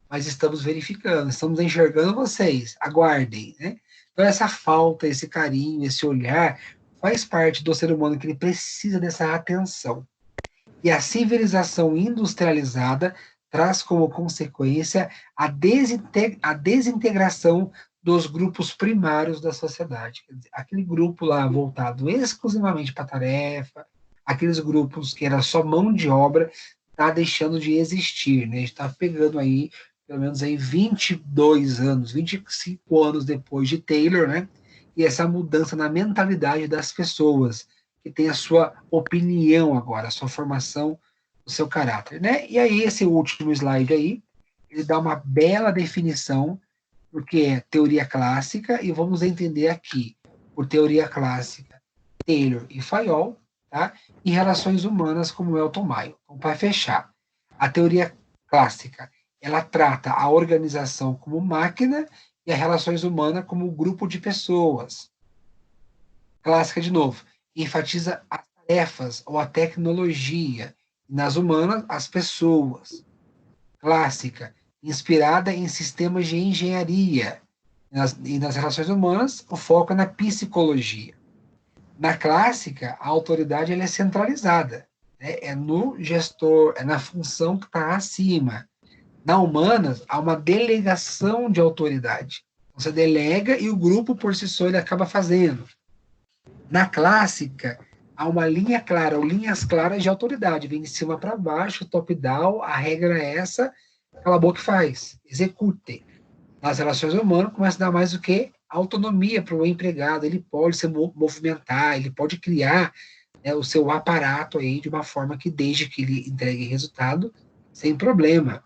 mas estamos verificando, estamos enxergando vocês, aguardem, né? Então, essa falta, esse carinho, esse olhar, faz parte do ser humano que ele precisa dessa atenção. E a civilização industrializada traz como consequência a desintegração dos grupos primários da sociedade. Aquele grupo lá voltado exclusivamente para a tarefa, aqueles grupos que era só mão de obra, está deixando de existir, né? A gente está pegando aí, pelo menos aí 22 anos, 25 anos depois de Taylor, né? E essa mudança na mentalidade das pessoas, que tem a sua opinião agora, a sua formação, o seu caráter, né? E aí, esse último slide aí, ele dá uma bela definição, porque é teoria clássica, e vamos entender aqui, por teoria clássica, Taylor e Fayol, tá? E relações humanas, como Elton Mayo. Então, para fechar, a teoria clássica, ela trata a organização como máquina e as relações humanas como grupo de pessoas. Clássica, de novo, enfatiza as tarefas ou a tecnologia. Nas humanas, as pessoas. Clássica, inspirada em sistemas de engenharia. E nas relações humanas, o foco é na psicologia. Na clássica, a autoridade ela é centralizada. Né? É no gestor, é na função que está acima. Na humanas, há uma delegação de autoridade. Você delega e o grupo, por si só, ele acaba fazendo. Na clássica, há uma linha clara, ou linhas claras de autoridade. Vem de cima para baixo, top-down, a regra é essa, cala a boca e faz, execute. Nas relações humanas, começa a dar mais o que? Autonomia para o empregado, ele pode se movimentar, ele pode criar o seu aparato aí de uma forma que desde que ele entregue resultado, sem problema.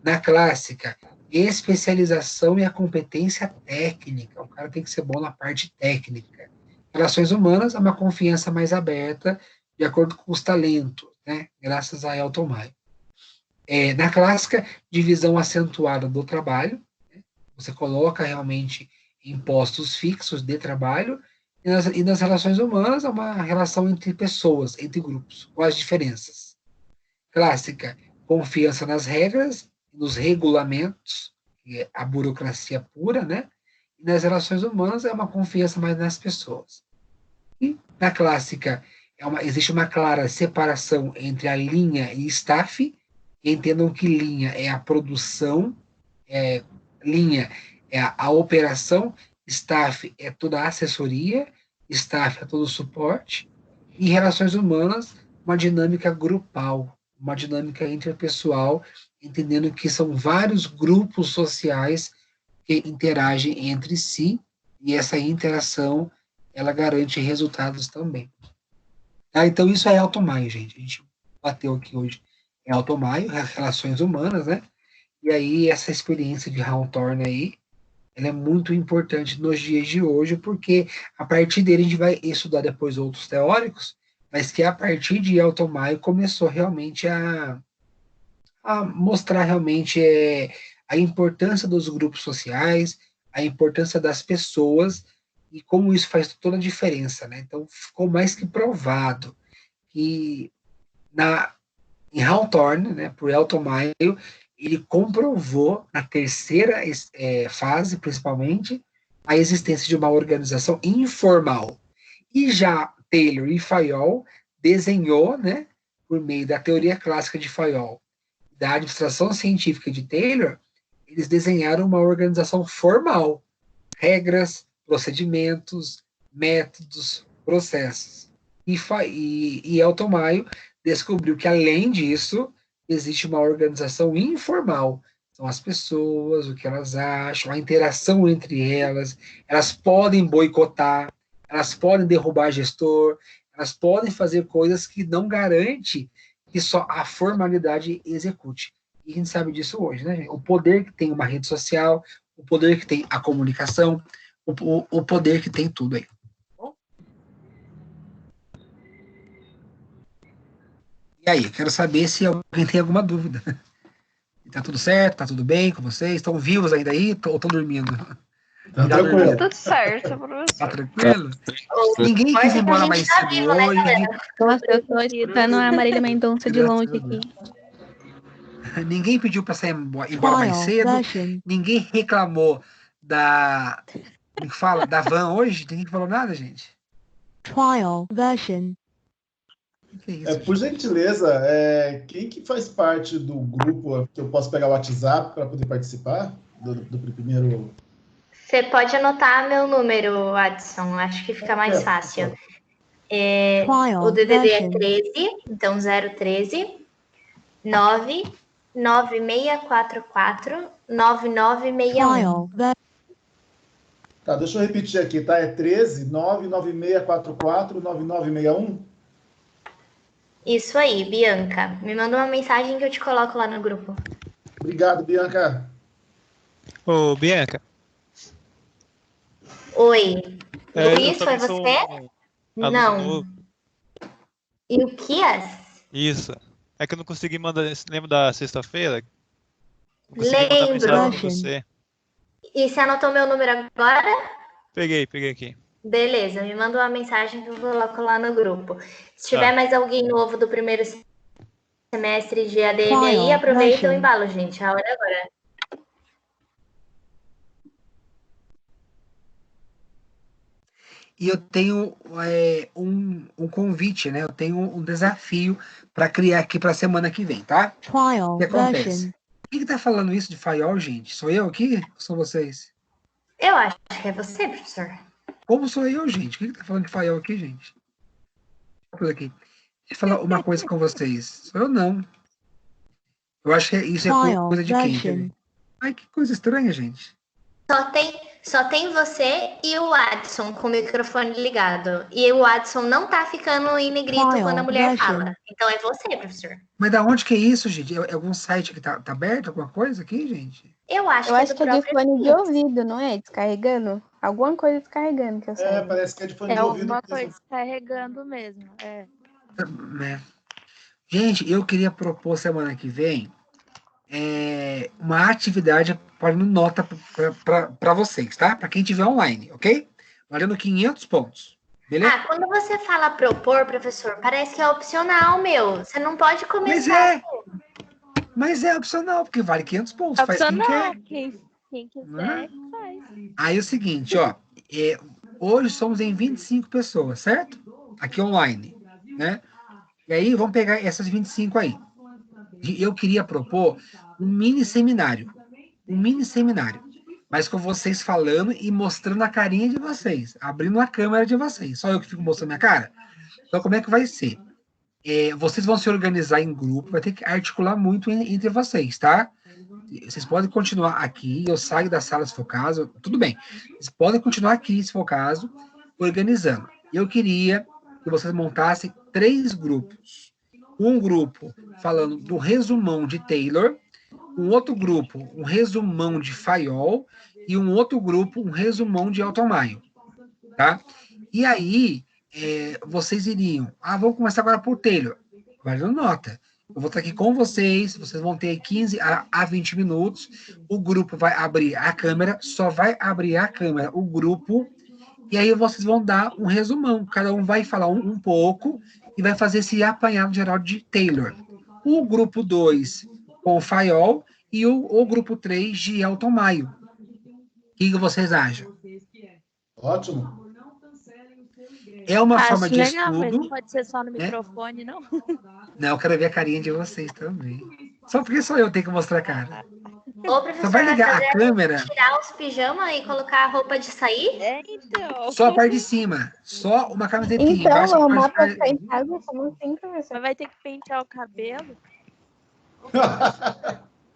Na clássica, especialização e a competência técnica, o cara tem que ser bom na parte técnica. Relações humanas é uma confiança mais aberta, de acordo com os talentos, né? Graças a Elton Mayo. Na clássica, divisão acentuada do trabalho, né? Você coloca realmente em postos fixos de trabalho, e nas relações humanas é uma relação entre pessoas, entre grupos, com as diferenças. Clássica, confiança nas regras, nos regulamentos, que é a burocracia pura, né? E nas relações humanas é uma confiança mais nas pessoas. E na clássica, existe uma clara separação entre a linha e staff. Entendam que linha é a produção, linha é a operação, staff é toda a assessoria, staff é todo o suporte, e relações humanas, uma dinâmica grupal, uma dinâmica interpessoal, entendendo que são vários grupos sociais que interagem entre si, e essa interação, ela garante resultados também. Então, isso é Elton Mayo, gente. A gente bateu aqui hoje em Elton Mayo, relações humanas, né? E aí, essa experiência de Hawthorne aí, ela é muito importante nos dias de hoje, porque a partir dele a gente vai estudar depois outros teóricos, mas que a partir de Elton Mayo começou realmente a mostrar realmente a importância dos grupos sociais, a importância das pessoas, e como isso faz toda a diferença, né? Então, ficou mais que provado que em Hawthorne, né, por Elton Mayo, ele comprovou, na terceira fase, principalmente, a existência de uma organização informal. E já Taylor e Fayol desenhou, né, por meio da teoria clássica de Fayol, da administração científica de Taylor, eles desenharam uma organização formal, regras, procedimentos, métodos, processos. E Elton Mayo descobriu que, além disso, existe uma organização informal. São as pessoas, o que elas acham, a interação entre elas. Elas podem boicotar, elas podem derrubar gestor, elas podem fazer coisas que não garante que só a formalidade execute. E a gente sabe disso hoje, né? O poder que tem uma rede social, o poder que tem a comunicação, o poder que tem tudo aí. E aí, eu quero saber se alguém tem alguma dúvida. Tá tudo certo? Tá tudo bem com vocês? Estão vivos ainda aí ou estão dormindo? Tá tranquilo. Tudo certo, professor. Tá tranquilo? Ninguém quis ir embora mais cedo hoje. Nossa, eu tô dando a Marília Mendonça de longe aqui. Ninguém pediu para sair embora mais cedo. Ninguém reclamou da... Como que fala? Da van hoje? Ninguém falou nada, gente? Trial version. Que é isso, Por gentileza, quem que faz parte do grupo que eu posso pegar o WhatsApp para poder participar do primeiro... Você pode anotar meu número, Adson. Acho que fica mais fácil. O DDD é 13, então 013 99644 9961. Tá, deixa eu repetir aqui, tá? É 13 99644 9961? Isso aí, Bianca. Me manda uma mensagem que eu te coloco lá no grupo. Obrigado, Bianca. Ô, Bianca. Oi. Luiz, foi você? Não. E o Kias? Isso. É que eu não consegui mandar. Lembra da sexta-feira? Lembro. Você. E você anotou meu número agora? Peguei aqui. Beleza, me manda uma mensagem que eu coloco lá no grupo. Se tiver mais alguém novo do primeiro semestre de ADM aí, aproveita o embalo, gente. A hora é agora. E eu tenho um convite, né? Eu tenho um desafio para criar aqui para a semana que vem, tá? O que acontece? Quem tá falando isso de firewall, gente? Sou eu aqui ou são vocês? Eu acho que é você, professor. Como sou eu, gente? Quem tá falando de firewall aqui, gente? Aqui. Deixa eu falar uma coisa com vocês. Sou eu, não. Eu acho que isso é coisa de quem? Gente? Ai, que coisa estranha, gente. Só tem você e o Adson com o microfone ligado. E o Adson não tá ficando em negrito quando a mulher fala. Então é você, professor. Mas da onde que é isso, gente? É algum site que tá aberto? Alguma coisa aqui, gente? Eu acho que é de fone de ouvido, não é? Descarregando? Alguma coisa descarregando, que eu sei. Parece que é de fone de ouvido. É alguma coisa descarregando mesmo, Gente, eu queria propor semana que vem uma atividade valendo nota para vocês, tá? Para quem tiver online, ok? Valendo 500 pontos. Beleza? Quando você fala propor, professor, parece que é opcional, meu. Você não pode começar. Mas é opcional, porque vale 500 pontos. É opcional. Faz quem quiser, faz. Aí é o seguinte, ó. Hoje somos em 25 pessoas, certo? Aqui online, né? E aí, vamos pegar essas 25 aí. Eu queria propor um mini seminário. Mas com vocês falando e mostrando a carinha de vocês. Abrindo a câmera de vocês. Só eu que fico mostrando minha cara? Então, como é que vai ser? Vocês vão se organizar em grupo, vai ter que articular muito entre vocês, tá? Vocês podem continuar aqui, eu saio da sala se for o caso, tudo bem. Vocês podem continuar aqui, se for o caso, organizando. Eu queria que vocês montassem 3 grupos. Um grupo falando do resumão de Taylor, um outro grupo, um resumão de Fayol, e um outro grupo, um resumão de Altomayo, tá? E aí, vocês iriam, vamos começar agora por Taylor, valendo nota. Eu vou estar aqui com vocês vão ter 15 a 20 minutos, o grupo vai abrir a câmera, só vai abrir a câmera o grupo, e aí vocês vão dar um resumão, cada um vai falar um pouco, e vai fazer esse apanhado geral de Taylor. O grupo 2 com o Fayol, e o grupo 3 de Altomayo. O que vocês acham? Ótimo. É uma forma de legal, estudo. mas não pode ser só no microfone, não? Não, eu quero ver a carinha de vocês também. Só porque só eu tenho que mostrar a cara. Ô, professor, Só vai ligar a câmera. Tirar os pijamas e colocar a roupa de sair? Então. Só a parte de cima. Só uma camisetinha. Então, o mapa ficar em casa, como assim, professor? Vai ter que pentear o cabelo?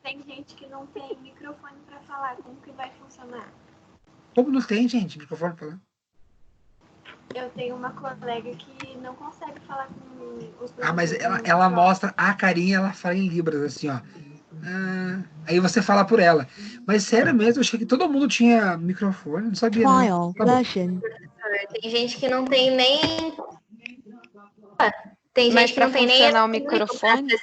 Tem gente que não tem microfone para falar. Como que vai funcionar? Como não tem, gente, microfone para falar? Eu tenho uma colega que não consegue falar com os professores. Mas ela mostra a carinha, ela fala em libras, assim, ó. Aí você fala por ela. Mas sério mesmo, eu achei que todo mundo tinha microfone, não sabia. Não. Tá tem gente que não tem nem. Tem gente que não tem nem o microfone.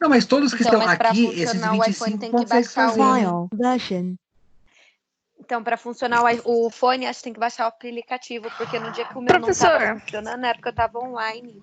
Não, mas todos que estão aqui, esses 25 conseguem fazer. Então, para funcionar o fone, acho que tem que baixar o aplicativo, porque no dia que o meu não estava funcionando, na época eu estava online.